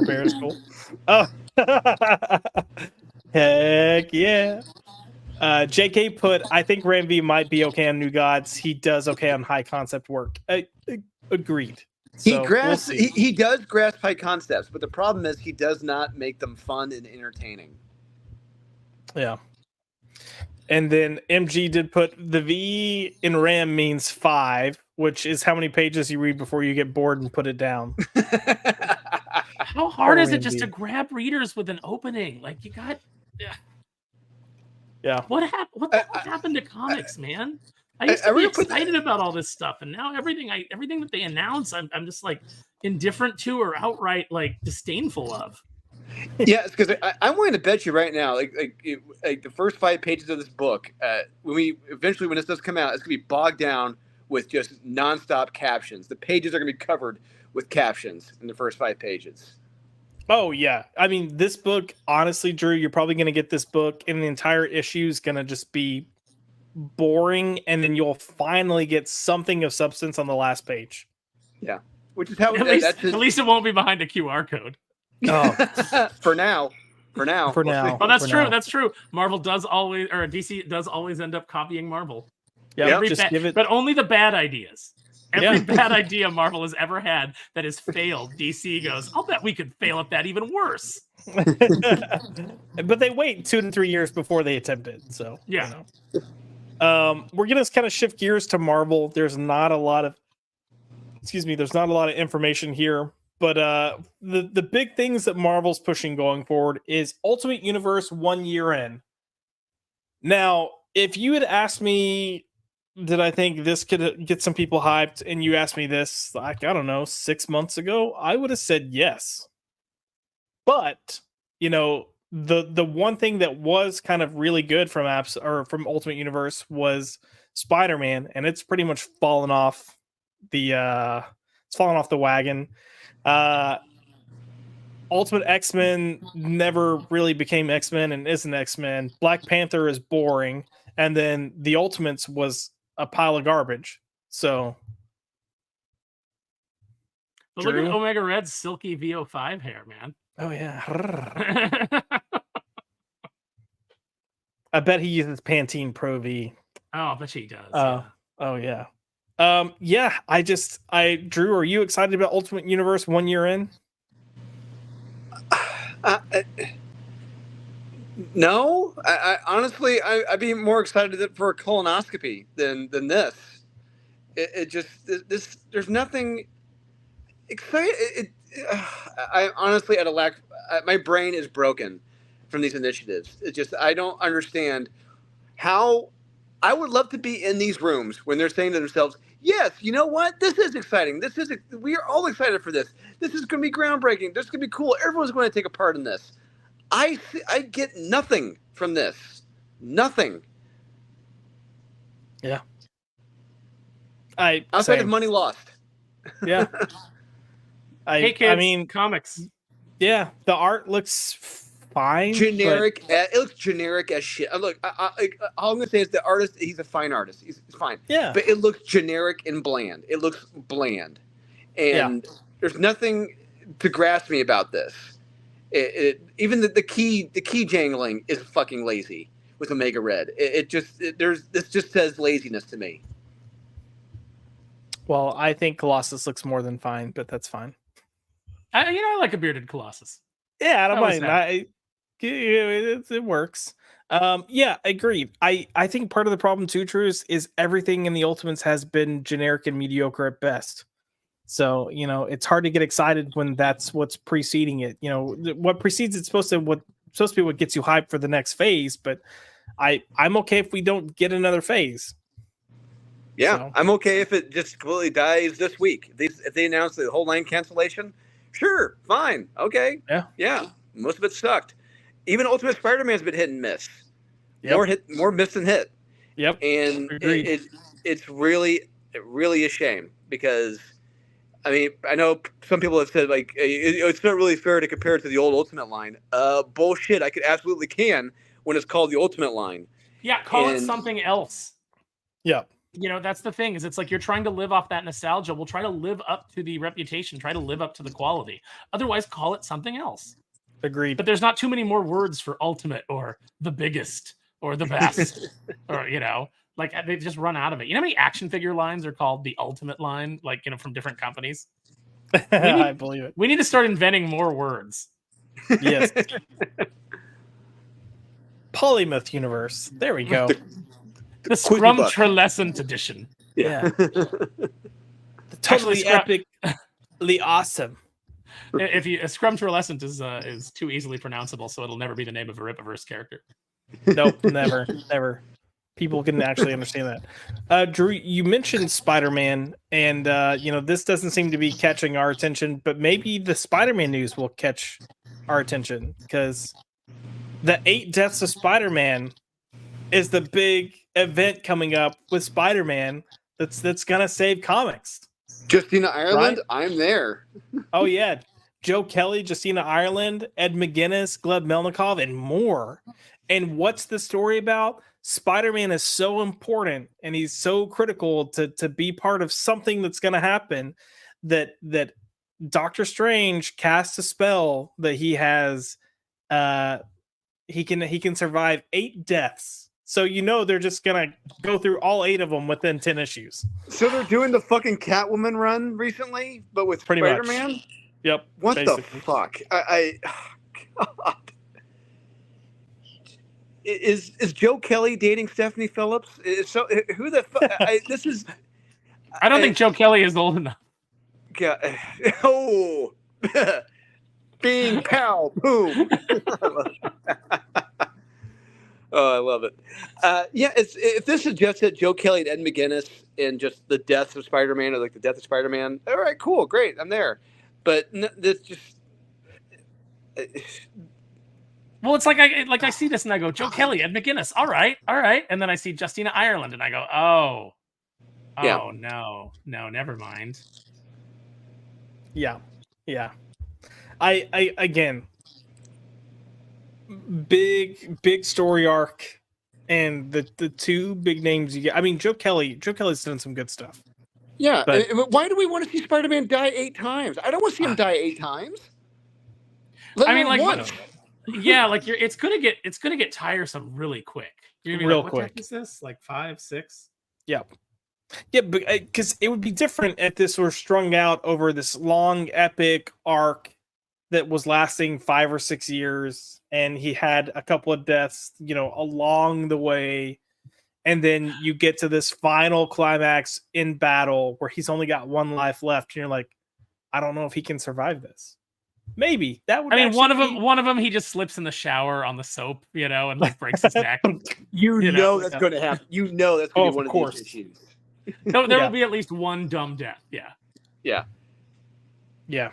Repair School. Oh, heck yeah. JK put, I think Ram V might be okay on New Gods. He does okay on high concept work. Agreed. So, he does grasp high concepts, but the problem is he does not make them fun and entertaining. Yeah. And then MG did put the V in RAM means 5, which is how many pages you read before you get bored and put it down. How hard is it just to grab readers with an opening? Like, you got... Yeah. What happened to comics, man? I used to be excited about all this stuff, and now everything that they announce, I'm just like indifferent to or outright like disdainful of. Yeah, it's because I'm willing to bet you right now, like the first 5 pages of this book, when this does come out, it's gonna be bogged down with just nonstop captions. The pages are gonna be covered with captions in the first 5 pages. Oh yeah, I mean this book, honestly, Drew, you're probably gonna get this book, and the entire issue is gonna just be boring, and then you'll finally get something of substance on the last page. Yeah, which is how at least it won't be behind a QR code. Oh, for now. Oh, that's true. That's true. Marvel does always, or DC does always end up copying Marvel. Yeah, just give it. But only the bad ideas. Every bad idea Marvel has ever had that has failed, DC goes, I'll bet we could fail at that even worse. But they wait 2 to 3 years before they attempt it. So yeah. We're gonna kind of shift gears to Marvel. There's not a lot of information here. But the big things that Marvel's pushing going forward is Ultimate Universe 1 year in. Now, if you had asked me, did I think this could get some people hyped, and you asked me this, like, I don't know, 6 months ago, I would have said yes. But, the one thing that was kind of really good from Ultimate Universe was Spider-Man, and it's pretty much fallen off the wagon. Ultimate X-Men never really became X-Men and isn't X-Men. Black Panther is boring, and then the Ultimates was a pile of garbage. So, but look at Omega Red's silky VO5 hair, man. Oh yeah. I bet he uses Pantene Pro V. Oh, I bet he does. Oh yeah. Drew, are you excited about Ultimate Universe 1 year in? No, I honestly, I'd be more excited for a colonoscopy than this. It just there's nothing exciting. I honestly, at a lack, my brain is broken from these initiatives. It just I don't understand how. I would love to be in these rooms when they're saying to themselves, "Yes, you know what? This is exciting. We are all excited for this. This is going to be groundbreaking. This is going to be cool. Everyone's going to take a part in this." I get nothing from this. Nothing. Yeah. Outside of money lost. Yeah. Hey kids, I mean, comics. Yeah, the art looks fine. Generic. It looks generic as shit. Look, all I'm gonna say is the artist. He's a fine artist. He's fine. Yeah. But it looks generic and bland. It looks bland, and there's nothing to grasp me about this. Even the key jangling is fucking lazy with Omega Red. This just says laziness to me. Well, I think Colossus looks more than fine, but that's fine. I like a bearded Colossus. Yeah, I don't mind. It works. Yeah, agreed. I think part of the problem too, Drew, is everything in the Ultimates has been generic and mediocre at best. So, it's hard to get excited when that's what's preceding it. What precedes it's supposed to be what gets you hyped for the next phase, but I'm okay if we don't get another phase. Yeah, so. I'm okay if it just completely dies this week. If they announce the whole line cancellation, sure, fine, okay. Yeah. Most of it sucked. Even Ultimate Spider-Man's been hit and miss. Yep. More miss than hit. Yep. And it's really a shame because, I mean, I know some people have said like it's not really fair to compare it to the old Ultimate line. Bullshit. I absolutely can when it's called the Ultimate line. Yeah, call it something else. Yeah. That's the thing, is it's like you're trying to live off that nostalgia. We'll try to live up to the reputation, try to live up to the quality. Otherwise, call it something else. Agreed. But there's not too many more words for ultimate or the biggest or the best or, like they just run out of it. You know how many action figure lines are called the ultimate line, like, from different companies? I believe it. We need to start inventing more words. Yes. Polymyth universe. There we go. The Scrum Trelescent edition. Yeah. Totally epically awesome. If Scrum Trelescent is too easily pronounceable, so it'll never be the name of a Rippaverse character. Nope, never. People can actually understand that. Drew, you mentioned Spider-Man, and this doesn't seem to be catching our attention, but maybe the Spider-Man news will catch our attention because the 8 Deaths of Spider-Man is the big event coming up with Spider-Man that's gonna save comics. Justina Ireland, right? I'm there. Oh yeah, Joe Kelly, Justina Ireland, Ed McGuinness, Gleb Melnikov, and more. And what's the story about? Spider-Man is so important and he's so critical to be part of something that's going to happen that Doctor Strange casts a spell that he has he can survive 8 deaths. So they're just going to go through all 8 of them within 10 issues. So they're doing the fucking Catwoman run recently, but with Pretty Spider-Man? much. Yep. What basically. the fuck? God. Is Joe Kelly dating Stephanie Phillips? Who the fuck? This is. I don't think Joe Kelly is old enough. God, bing, pow, boom. Oh, I love it. If this suggests that Joe Kelly and Ed McGuinness and just the deaths of Spider-Man or like the death of Spider-Man, all right, cool, great, I'm there. But this just. Well, it's like I see this and I go, Joe Kelly, Ed McGuinness, all right, and then I see Justina Ireland and I go, no, never mind. Yeah. I again, big story arc, and the 2 big names you get. I mean, Joe Kelly's done some good stuff. Yeah, but why do we want to see Spider-Man die 8 times? I don't want to see him die 8 times. Once. Yeah, like it's gonna get tiresome really quick. You're gonna be like, what is this? Like 5, 6? Yeah, because it would be different if this were strung out over this long epic arc that was lasting 5 or 6 years, and he had a couple of deaths, along the way, And then you get to this final climax in battle where he's only got one life left, and you're like, I don't know if he can survive this. Maybe that would. I mean, one of them, he just slips in the shower on the soap, and like breaks his neck. You know that's going to happen. You know that's going to be one of these issues. There will be at least one dumb death. Yeah. Yeah. Yeah.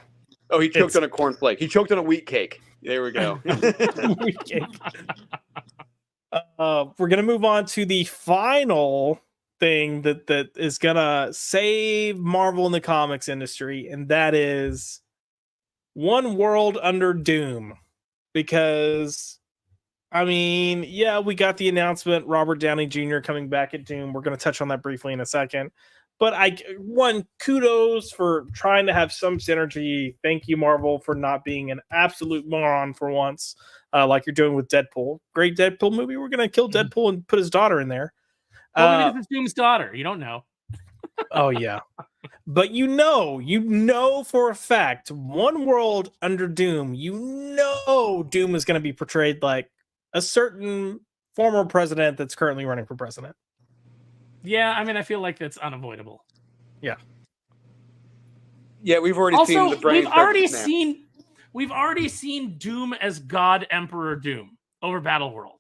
Oh, he choked on a cornflake. He choked on a wheat cake. There we go. Wheat cake. We're gonna move on to the final thing that is gonna save Marvel in the comics industry, and that is One World Under Doom. Because, I mean, yeah, we got the announcement, Robert Downey Jr. coming back at Doom. We're gonna touch on that briefly in a second. But kudos for trying to have some synergy. Thank you, Marvel, for not being an absolute moron for once, like you're doing with Deadpool. Great Deadpool movie. We're going to kill Deadpool and put his daughter in there. Well, maybe it's Doom's daughter. You don't know. Oh, yeah. But you know for a fact, One World Under Doom, Doom is going to be portrayed like a certain former president that's currently running for president. Yeah, I mean, I feel like that's unavoidable. Yeah. Yeah, we've already seen the brain. We've already seen Doom as God Emperor Doom over Battleworld.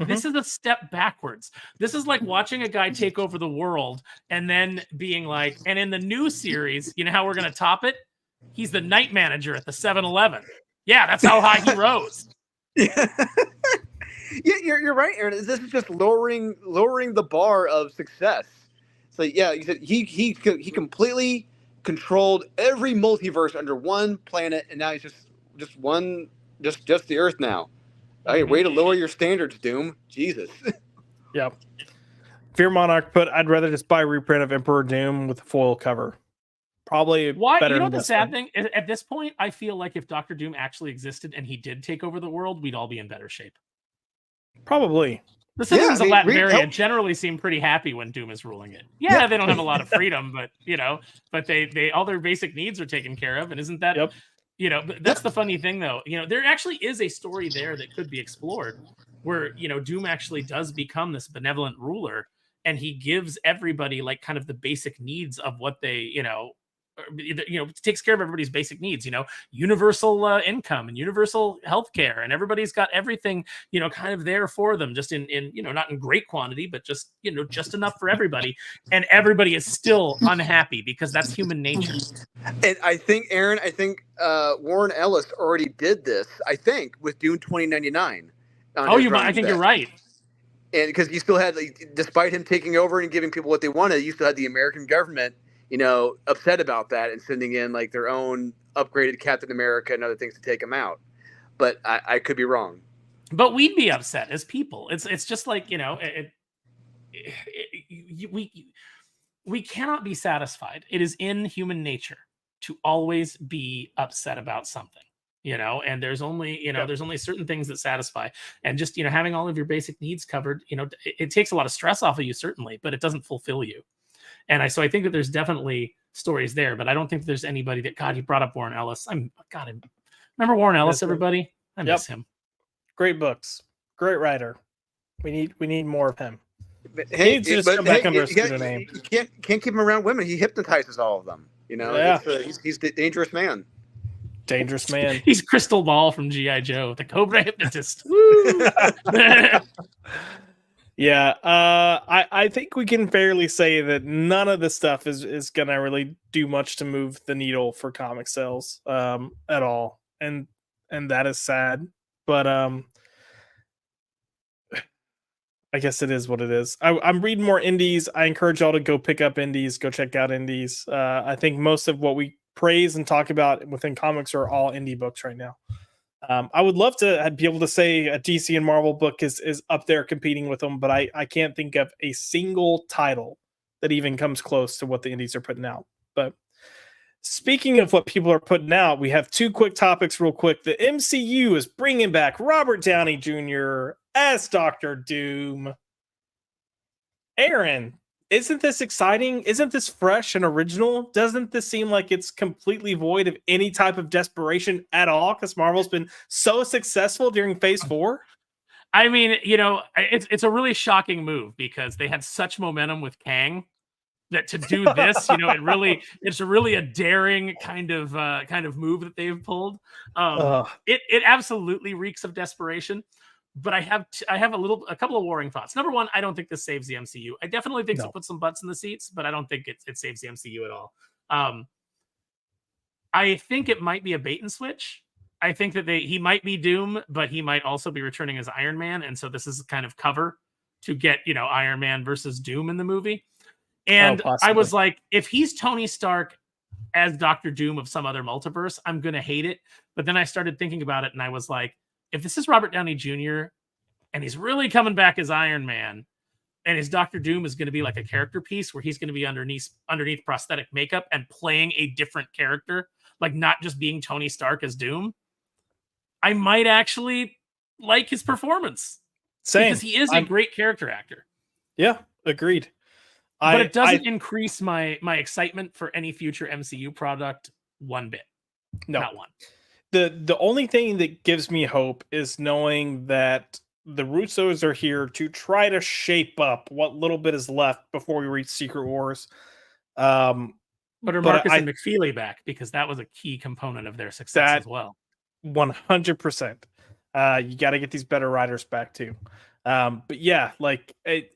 Mm-hmm. This is a step backwards. This is like watching a guy take over the world and then being like, and in the new series, you know how we're going to top it? He's the night manager at the 7-Eleven. Yeah, that's how high he rose. Yeah, you're right, Aaron. This is just lowering the bar of success. So yeah, you said he completely controlled every multiverse under one planet, and now he's just the Earth now. Okay, way to lower your standards, Doom. Jesus. Yeah. Fear Monarch put, I'd rather just buy a reprint of Emperor Doom with a foil cover. Probably why? Better you know what the sad thing is? At this point, I feel like if Dr. Doom actually existed and he did take over the world, we'd all be in better shape. Probably. The citizens of Latveria generally seem pretty happy when Doom is ruling it. Yeah, they don't have a lot of freedom, but they all their basic needs are taken care of, and isn't that that's the funny thing though. There actually is a story there that could be explored where Doom actually does become this benevolent ruler, and he gives everybody like kind of the basic needs of what they takes care of everybody's basic needs, universal income and universal healthcare, and everybody's got everything, kind of there for them, just in not in great quantity, but just enough for everybody, and everybody is still unhappy because that's human nature. And I think, Aaron, Warren Ellis already did this, with Doom 2099. I think you're right. And because you still had, despite him taking over and giving people what they wanted, you still had the American government upset about that and sending in like their own upgraded Captain America and other things to take him out. But I could be wrong. But we'd be upset as people. It's just like, we cannot be satisfied. It is in human nature to always be upset about something, and there's only, there's only certain things that satisfy, and just, having all of your basic needs covered, it takes a lot of stress off of you, certainly, but it doesn't fulfill you. And I think that there's definitely stories there, but I don't think there's anybody that, God, you brought up Warren Ellis. Remember Warren Ellis, everybody? I miss him. Great books. Great writer. We need more of him. Hey, he needs to just come back under a pseudonym. You can't keep him around women. He hypnotizes all of them. Yeah. He's the dangerous man. Dangerous man. He's Crystal Ball from G.I. Joe, the Cobra hypnotist. Yeah, I think we can fairly say that none of this stuff is going to really do much to move the needle for comic sales at all, and that is sad. But I guess it is what it is. I'm reading more indies. I encourage y'all to go pick up indies, go check out indies. I think most of what we praise and talk about within comics are all indie books right now. I would love to be able to say a DC and Marvel book is up there competing with them, but I can't think of a single title that even comes close to what the indies are putting out. But speaking of what people are putting out, we have two quick topics real quick. The MCU is bringing back Robert Downey Jr. as Dr. Doom. Aaron, isn't this exciting? Isn't this fresh and original? Doesn't this seem like it's completely void of any type of desperation at all? Because Marvel's been so successful during Phase 4. I mean, it's a really shocking move because they had such momentum with Kang that to do this, it's really a daring kind of move that they've pulled. It absolutely reeks of desperation. But I have a couple of warring thoughts. Number one, I don't think this saves the MCU. I definitely think it puts some butts in the seats, but I don't think it saves the MCU at all. I think it might be a bait and switch. I think that he might be Doom, but he might also be returning as Iron Man, and so this is kind of cover to get Iron Man versus Doom in the movie. And I was like, if he's Tony Stark as Dr. Doom of some other multiverse, I'm gonna hate it. But then I started thinking about it, and I was like, if this is Robert Downey Jr. and he's really coming back as Iron Man, and his Dr. Doom is going to be like a character piece where he's going to be underneath prosthetic makeup and playing a different character, like not just being Tony Stark as Doom, I might actually like his performance. Same. Because he is a great character actor. Yeah, agreed. But it doesn't increase my excitement for any future MCU product one bit. No. Not one. The only thing that gives me hope is knowing that the Russos are here to try to shape up what little bit is left before we reach Secret Wars. But are Marcus and McFeely back? Because that was a key component of their success as well. 100%. You got to get these better writers back too. But yeah, like I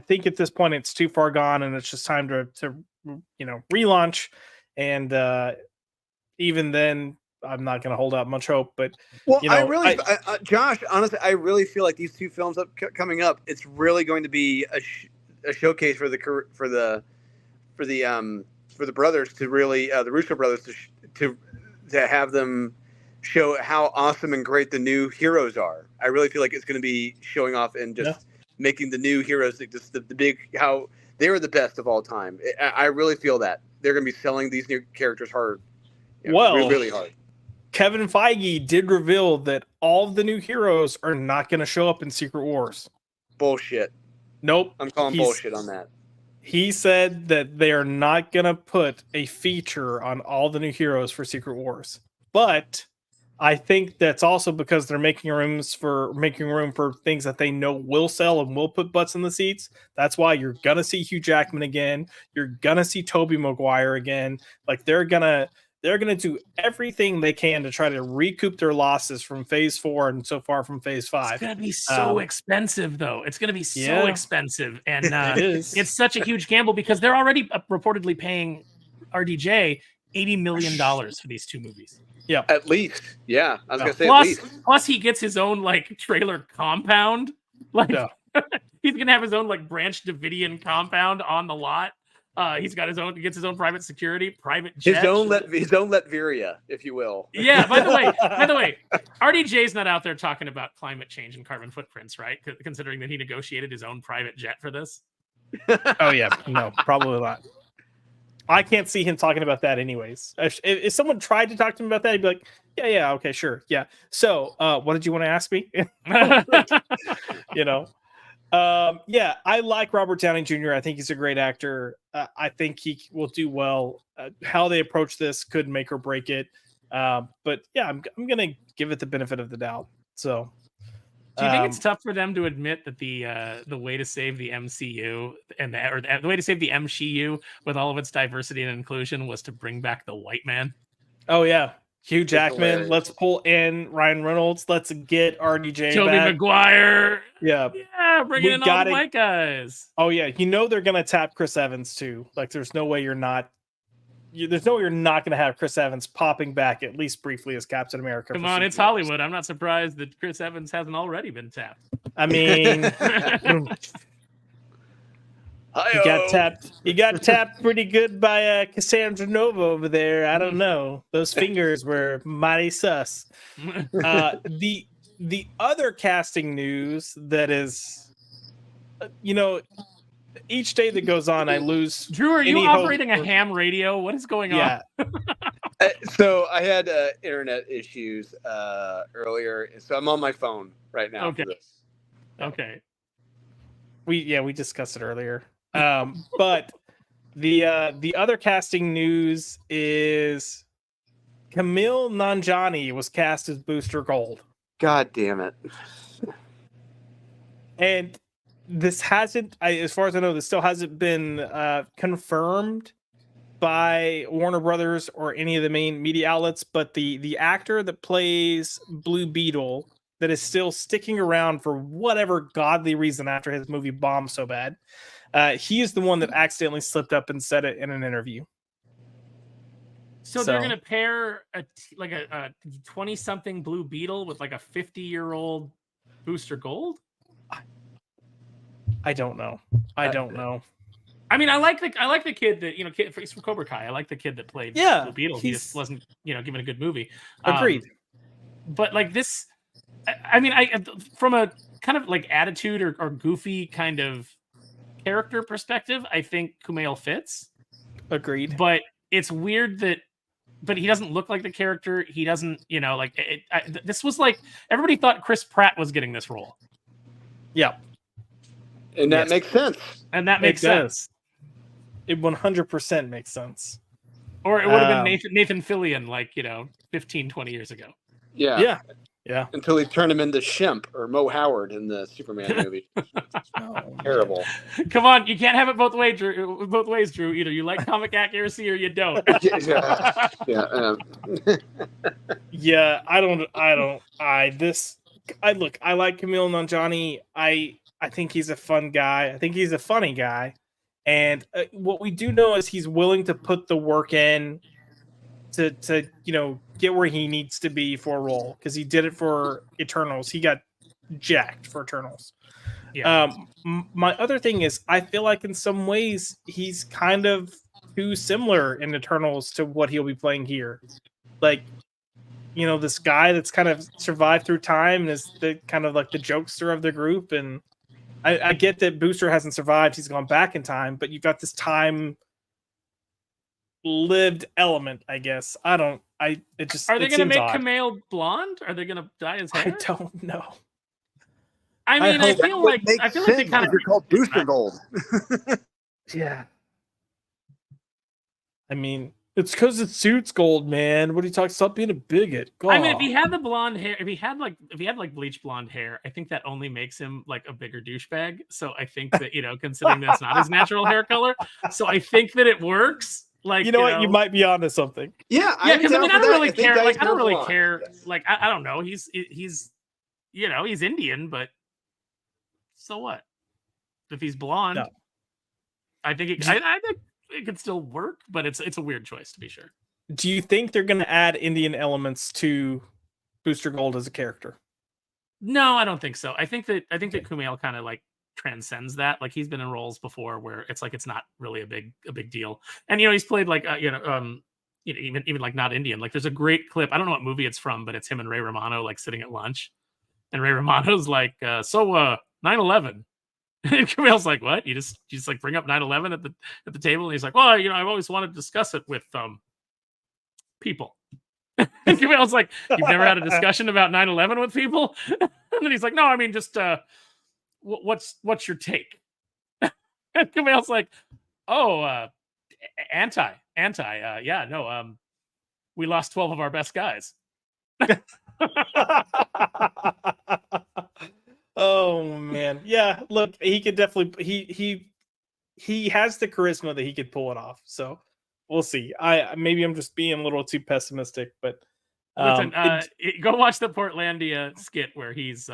think at this point it's too far gone, and it's just time to relaunch. And even then, I'm not going to hold out much hope. But Josh, honestly, I really feel like these two films coming up, it's really going to be a showcase for the brothers to really the Russo brothers to have them show how awesome and great the new heroes are. I really feel like it's going to be showing off and just making the new heroes just the big, how they were the best of all time. I really feel that they're going to be selling these new characters hard. Really hard. Kevin Feige did reveal that all of the new heroes are not going to show up in Secret Wars. Bullshit. Nope. I'm calling bullshit on that. He said that they are not going to put a feature on all the new heroes for Secret Wars. But I think that's also because they're making room for things that they know will sell and will put butts in the seats. That's why you're going to see Hugh Jackman again. You're going to see Tobey Maguire again. Like they're going to do everything they can to try to recoup their losses from Phase 4 and so far from Phase 5. It's going to be so expensive, though. It's going to be so expensive. And it's such a huge gamble because they're already reportedly paying RDJ $80 million for these two movies. Yeah. At least. Yeah. I was going to say plus, at least. Plus, he gets his own trailer compound. He's going to have his own Branch Davidian compound on the lot. He gets his own private security, private jet. His own Latveria, if you will. Yeah. By the way, RDJ's not out there talking about climate change and carbon footprints, right? Considering that he negotiated his own private jet for this. Oh yeah, no, probably not. I can't see him talking about that, anyways. If someone tried to talk to him about that, he'd be like, "Yeah, okay, sure, yeah." So, what did you want to ask me? Yeah, I like Robert Downey Jr. I think he's a great actor. I think he will do well. How they approach this could make or break it. But yeah, I'm gonna give it the benefit of the doubt. So, do you think it's tough for them to admit that the way to save the MCU or the way to save the MCU with all of its diversity and inclusion was to bring back the white man? Oh yeah. Hugh Jackman, let's pull in Ryan Reynolds. Let's get RDJ Tobey back. Maguire. Yeah, bringing in all the white guys. Oh yeah, they're gonna tap Chris Evans too. There's no way you're not. There's no way you're not gonna have Chris Evans popping back at least briefly as Captain America. Come on, it's Hollywood. I'm not surprised that Chris Evans hasn't already been tapped. I mean. He got tapped pretty good by Cassandra Nova over there. I don't know. Those fingers were mighty sus. The other casting news that is, each day that goes on, I lose. Drew, are you operating a ham radio? What is going on? So I had internet issues earlier, so I'm on my phone right now. Okay. For this. Okay. We discussed it earlier. But the other casting news is Kumail Nanjiani was cast as Booster Gold. God damn it. And this hasn't, as far as I know, this still hasn't been confirmed by Warner Brothers or any of the main media outlets, but the actor that plays Blue Beetle that is still sticking around for whatever godly reason after his movie bombed so bad, he is the one that accidentally slipped up and said it in an interview. So they're gonna pair a 20-something Blue Beetle with like a 50-year-old Booster Gold? I don't know. I don't know. I mean, I like the kid that he's from Cobra Kai. I like the kid that played Blue Beetle. He just wasn't given a good movie. Agreed. But like this, I mean, from a kind of like attitude or goofy kind of character perspective, I think Kumail fits. Agreed. But it's weird that. But he doesn't look like the character. He doesn't, this was like everybody thought Chris Pratt was getting this role. Yeah. And that makes sense. And that makes sense. It 100% makes sense. Or it would have been Nathan Fillion 15, 20 years ago. Yeah. Yeah. Until he turned him into Shemp or Mo Howard in the Superman movie. Terrible. Come on, you can't have it both ways, Drew. Either you like comic accuracy or you don't. Yeah, I like Kumail Nanjiani. I think he's a fun guy. I think he's a funny guy. And what we do know is he's willing to put the work in to get where he needs to be for a role, because he did it for Eternals. He got jacked for Eternals. Yeah. My other thing is, I feel like in some ways he's kind of too similar in Eternals to what he'll be playing here. Like, this guy that's kind of survived through time and is the kind of like the jokester of the group. And I get that Booster hasn't survived; he's gone back in time, but you've got this time lived element, I guess. Are they going to make Kumail blonde? Are they going to dye his hair? I don't know. I mean, I feel like they kind of called Booster Gold. Yeah. I mean, it's because it suits gold, man. What are you talking? Stop being a bigot. God. I mean, if he had the blonde hair, if he had bleach blonde hair, I think that only makes him like a bigger douchebag. So I think that considering that's not his natural hair color, so I think that it works. Like, what? You might be onto something. Yeah, because I don't really care. Like, I don't really care. Like, I don't know. He's he's Indian, but so what? If he's blonde, no. I think it could still work, but it's a weird choice to be sure. Do you think they're going to add Indian elements to Booster Gold as a character? No, I don't think so. I think that Kumail kind of like transcends that. Like, he's been in roles before where it's like it's not really a big deal. And he's played like even like not Indian. Like, there's a great clip. I don't know what movie it's from, but it's him and Ray Romano like sitting at lunch, and Ray Romano's like, 9/11. And Kumail's like, what? You just like bring up 9/11 at the table, and he's like, well, I've always wanted to discuss it with people. And Kumail's like, you've never had a discussion about 9/11 with people? And then he's like, no, I mean, just what's your take? And Kumail's like, oh, anti, yeah, no, we lost 12 of our best guys. Oh man, yeah. Look, he could definitely he has the charisma that he could pull it off. So we'll see. Maybe I'm just being a little too pessimistic, but listen, go watch the Portlandia skit where he's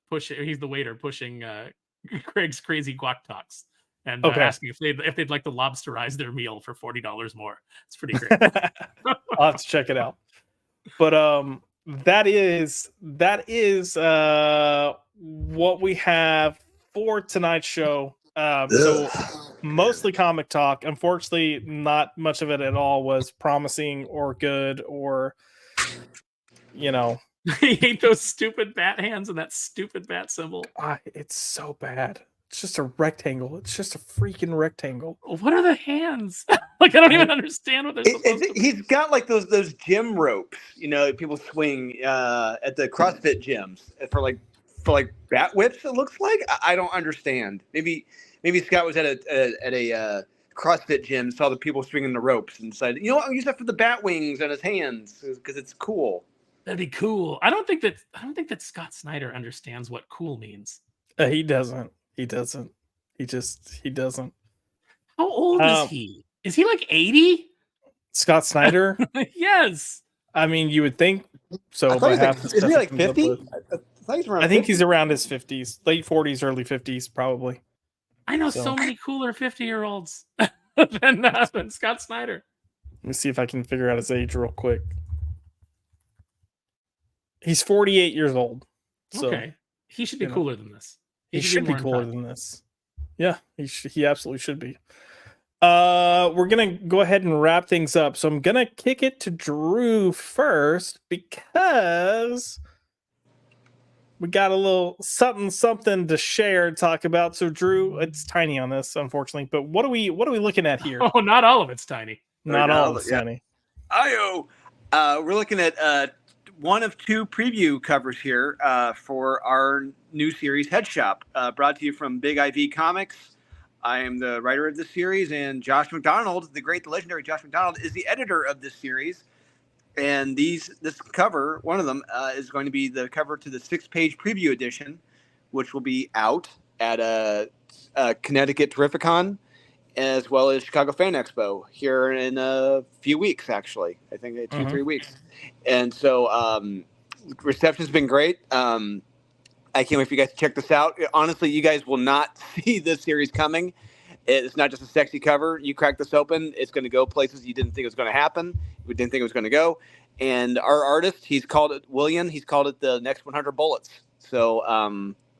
he's the waiter pushing Craig's crazy guac talks and asking if they'd like to lobsterize their meal for $40 more. It's pretty great. I'll have to check it out. But that is what we have for tonight's show. So mostly comic talk. Unfortunately, not much of it at all was promising or good or I hate those stupid bat hands and that stupid bat symbol. It's so bad. It's just a rectangle. It's just a freaking rectangle. What are the hands? Like, I don't even understand what they're supposed to be. He's got like those gym ropes, people swing at the CrossFit gyms for bat whips. It looks like I don't understand. Maybe Scott was at a CrossFit gym, saw the people swinging the ropes, and decided, I'll use that for the bat wings on his hands because it's cool. That'd be cool. I don't think that Scott Snyder understands what cool means. He doesn't. He doesn't. He doesn't. How old is he? Is he like 80? Scott Snyder? Yes. I mean, you would think so. I thought isn't he like 50? I think he's around his 50s, late 40s, early 50s, probably. I know so many cooler 50-year-olds than Scott Snyder. Let me see if I can figure out his age real quick. He's 48 years old. So, okay. He should be cooler than this. He should be cooler than this. Yeah, he absolutely should be. We're gonna go ahead and wrap things up. So I'm gonna kick it to Drew first because we got a little something to share and talk about. So Drew, it's tiny on this, unfortunately. But what are we looking at here? Oh, not all of it's tiny. Not all of it's tiny. We're looking at one of two preview covers here for our new series, Head Shop, brought to you from Big IV Comics. I am the writer of this series, and Josh McDonald, the great, the legendary Josh McDonald, is the editor of this series. And this cover, one of them, is going to be the cover to the 6-page preview edition, which will be out at Connecticut Terrificon, as well as Chicago Fan Expo here in a few weeks, actually. I think 2-3 weeks. And so reception's been great. I can't wait for you guys to check this out. Honestly, you guys will not see this series coming. It's not just a sexy cover. You crack this open, it's going to go places you didn't think it was going to happen. We didn't think it was going to go. And our artist, he's called it William. He's called it the next 100 bullets. So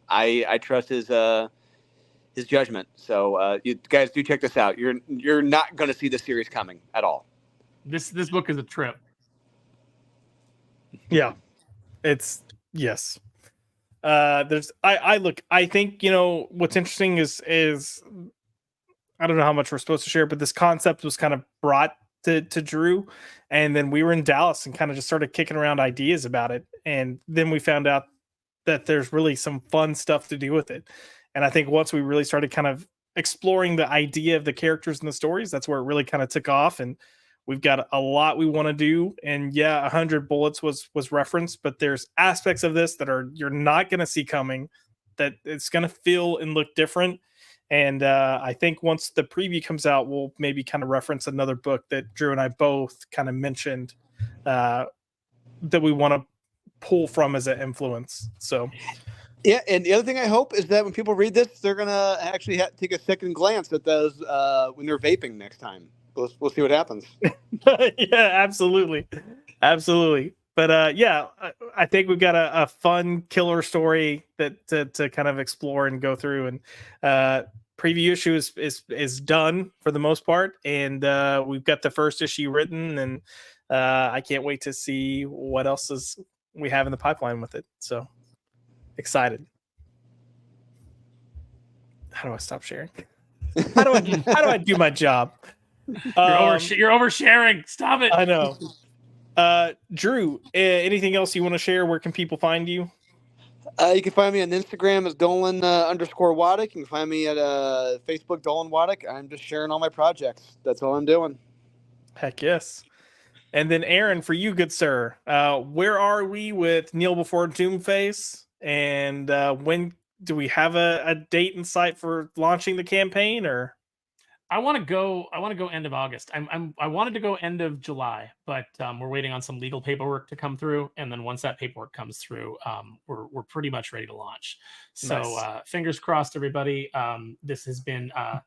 I trust his judgment. So you guys do check this out. You're not going to see this series coming at all. This book is a trip. Yeah, it's yes. I think, what's interesting is I don't know how much we're supposed to share, but this concept was kind of brought to Drew, and then we were in Dallas and kind of just started kicking around ideas about it, and then we found out that there's really some fun stuff to do with it. And I think once we really started kind of exploring the idea of the characters and the stories, that's where it really kind of took off. And we've got a lot we want to do. And yeah, 100 bullets was referenced, but there's aspects of this that you're not going to see coming, that it's going to feel and look different. And I think once the preview comes out, we'll maybe kind of reference another book that Drew and I both kind of mentioned that we want to pull from as an influence. So yeah, and the other thing I hope is that when people read this, they're gonna actually take a second glance at those when they're vaping next time. We'll see what happens. Yeah, absolutely. But yeah, I think we've got a fun killer story that to kind of explore and go through. And preview issue is done for the most part, and we've got the first issue written, and I can't wait to see what else we have in the pipeline with it. So excited. How do I stop sharing? How do I do my job? You're oversharing. Stop it. I know. Drew, anything else you want to share? Where can people find you? You can find me on Instagram as Dolan _Waddick. You can find me at Facebook Dolan Waddick. I'm just sharing all my projects. That's all I'm doing. Heck yes. And then Aaron, for you, good sir, where are we with Kneel Before Doomface? And when do we have a date in sight for launching the campaign? Or I want to go end of August. I wanted to go end of July, but we're waiting on some legal paperwork to come through, and then once that paperwork comes through, we're pretty much ready to launch. So nice. Fingers crossed, everybody. This has been a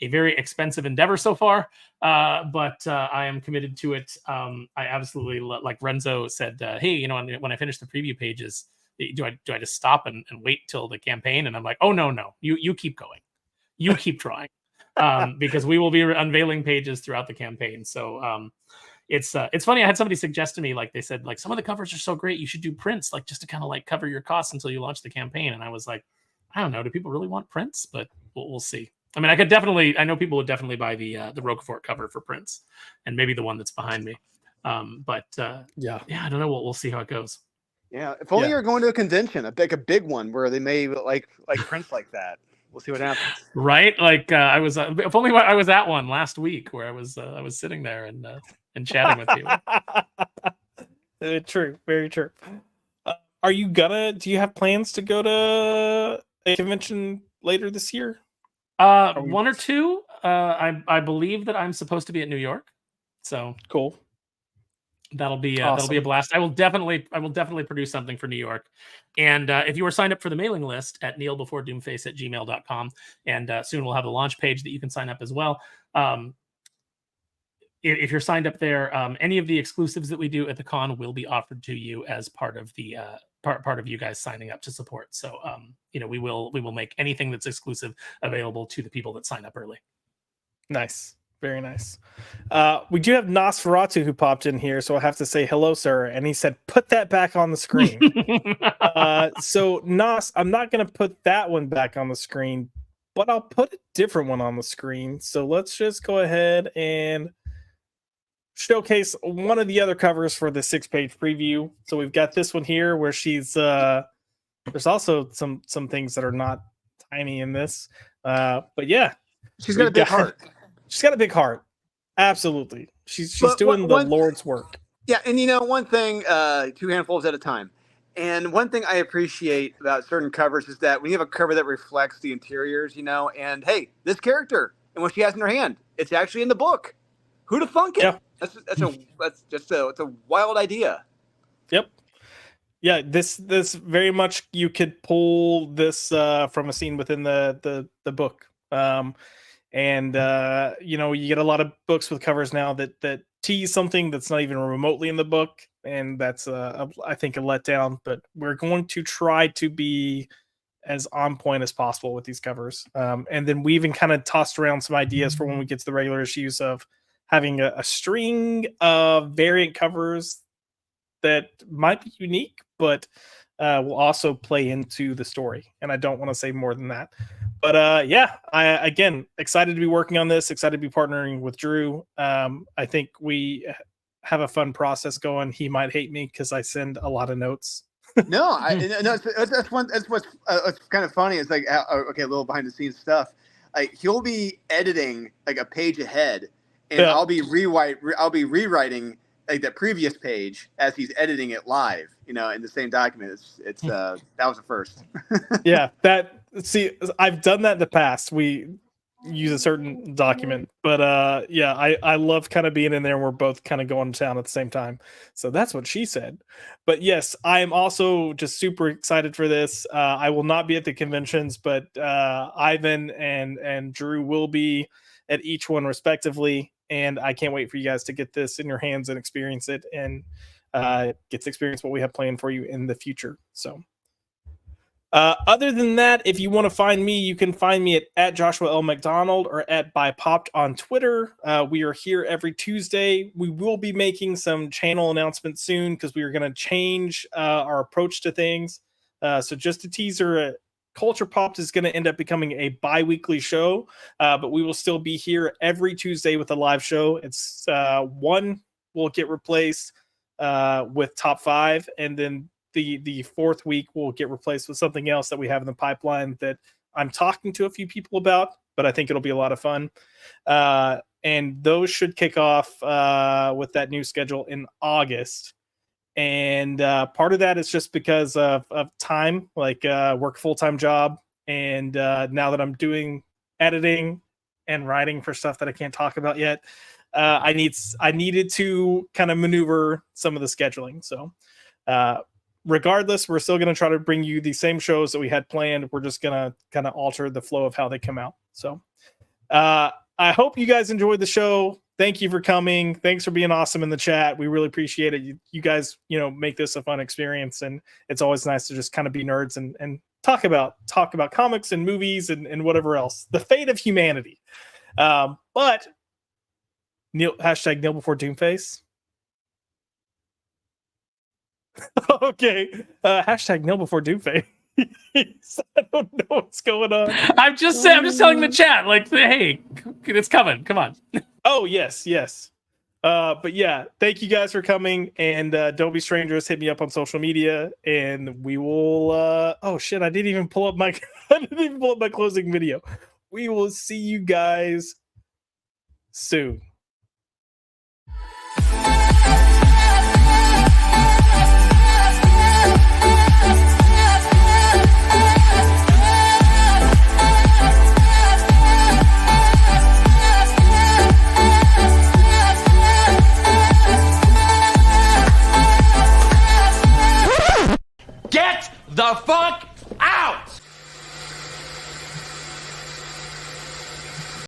very expensive endeavor so far, but I am committed to it. I absolutely, like Renzo said, hey, when I finish the preview pages, do I just stop and wait till the campaign? And I'm like, oh no, you keep going, you keep drawing. Because we will be unveiling pages throughout the campaign. So it's funny. I had somebody suggest to me, like, they said, like, some of the covers are so great, you should do prints, like, just to kind of like cover your costs until you launch the campaign. And I was like, I don't know, do people really want prints? But we'll see. I mean, I know people would definitely buy the Roquefort cover for prints, and maybe the one that's behind me. But yeah, I don't know. We'll see how it goes. Yeah, if only you're going to a convention, a big one where they may like prints like that. We'll see what happens. Right? Like if only I was at one last week where I was sitting there and chatting with people. True, very true. Do you have plans to go to a convention later this year? One or two. I believe that I'm supposed to be at New York, so Cool. that'll be Awesome. a blast. I will definitely produce something for New York. And if you are signed up for the mailing list at kneelbeforedoomface@gmail.com, and soon we'll have a launch page that you can sign up as well. If you're signed up there, any of the exclusives that we do at the con will be offered to you as part of the part of you guys signing up to support. So we will make anything that's exclusive available to the people that sign up early. Nice. Very nice. We do have Nosferatu who popped in here, so I have to say hello, sir. And he said, put that back on the screen. So Nos, I'm not going to put that one back on the screen, but I'll put a different one on the screen. So let's just go ahead and showcase one of the other covers for the 6-page preview. So we've got this one here where she's there's also some things that are not tiny in this. But yeah. She's got a big heart. She's got a big heart. Absolutely. She's doing the Lord's work. Yeah, and one thing, 2 handfuls at a time. And one thing I appreciate about certain covers is that when you have a cover that reflects the interiors, and hey, this character and what she has in her hand, it's actually in the book. Who'd have thunk it? Yeah. It's a wild idea. Yep. Yeah, this very much you could pull this from a scene within the book. And you get a lot of books with covers now that tease something that's not even remotely in the book, and that's I think a letdown. But we're going to try to be as on point as possible with these covers. And then we even kind of tossed around some ideas for when we get to the regular issues of having a string of variant covers that might be unique, but will also play into the story. And I don't want to say more than that. But again, excited to be working on this, excited to be partnering with Drew. I think we have a fun process going. He might hate me because I send a lot of notes. No, that's what's kind of funny. It's like, okay, a little behind the scenes stuff. Like he'll be editing like a page ahead, and I'll be rewriting like the previous page as he's editing it live, in the same document. It's that was a first. Yeah, I've done that in the past. We use a certain document, but I love kind of being in there and we're both kind of going to town at the same time. So that's what she said. But yes, I am also just super excited for this. I will not be at the conventions, but Ivan and Drew will be at each one respectively. And I can't wait for you guys to get this in your hands and experience it, and get to experience what we have planned for you in the future. So other than that, if you want to find me, you can find me at Joshua L. McDonald or at ByPopped on Twitter. We are here every Tuesday. We will be making some channel announcements soon because we are going to change our approach to things. So just a teaser, Culture Popped is going to end up becoming a bi-weekly show, but we will still be here every Tuesday with a live show. It's one will get replaced with Top 5, and then the fourth week will get replaced with something else that we have in the pipeline that I'm talking to a few people about, but I think it'll be a lot of fun. And those should kick off with that new schedule in August. And part of that is just because of time, like work a full-time job. And now that I'm doing editing and writing for stuff that I can't talk about yet, I needed to kind of maneuver some of the scheduling. So regardless, we're still going to try to bring you the same shows that we had planned. We're just going to kind of alter the flow of how they come out. So I hope you guys enjoyed the show. Thank you for coming. Thanks for being awesome in the chat. We really appreciate it. You guys, make this a fun experience, and it's always nice to just kind of be nerds and talk about comics and movies and whatever else. The fate of humanity. But Neil, hashtag Neil before Doomface. Okay. Hashtag Neil before Doomface. I don't know what's going on. I'm just telling the chat, like, hey, it's coming. Come on. Oh, yes. But yeah, thank you guys for coming, and don't be strangers. Hit me up on social media, and we will. Oh shit! I didn't even pull up my closing video. We will see you guys soon. fuck out!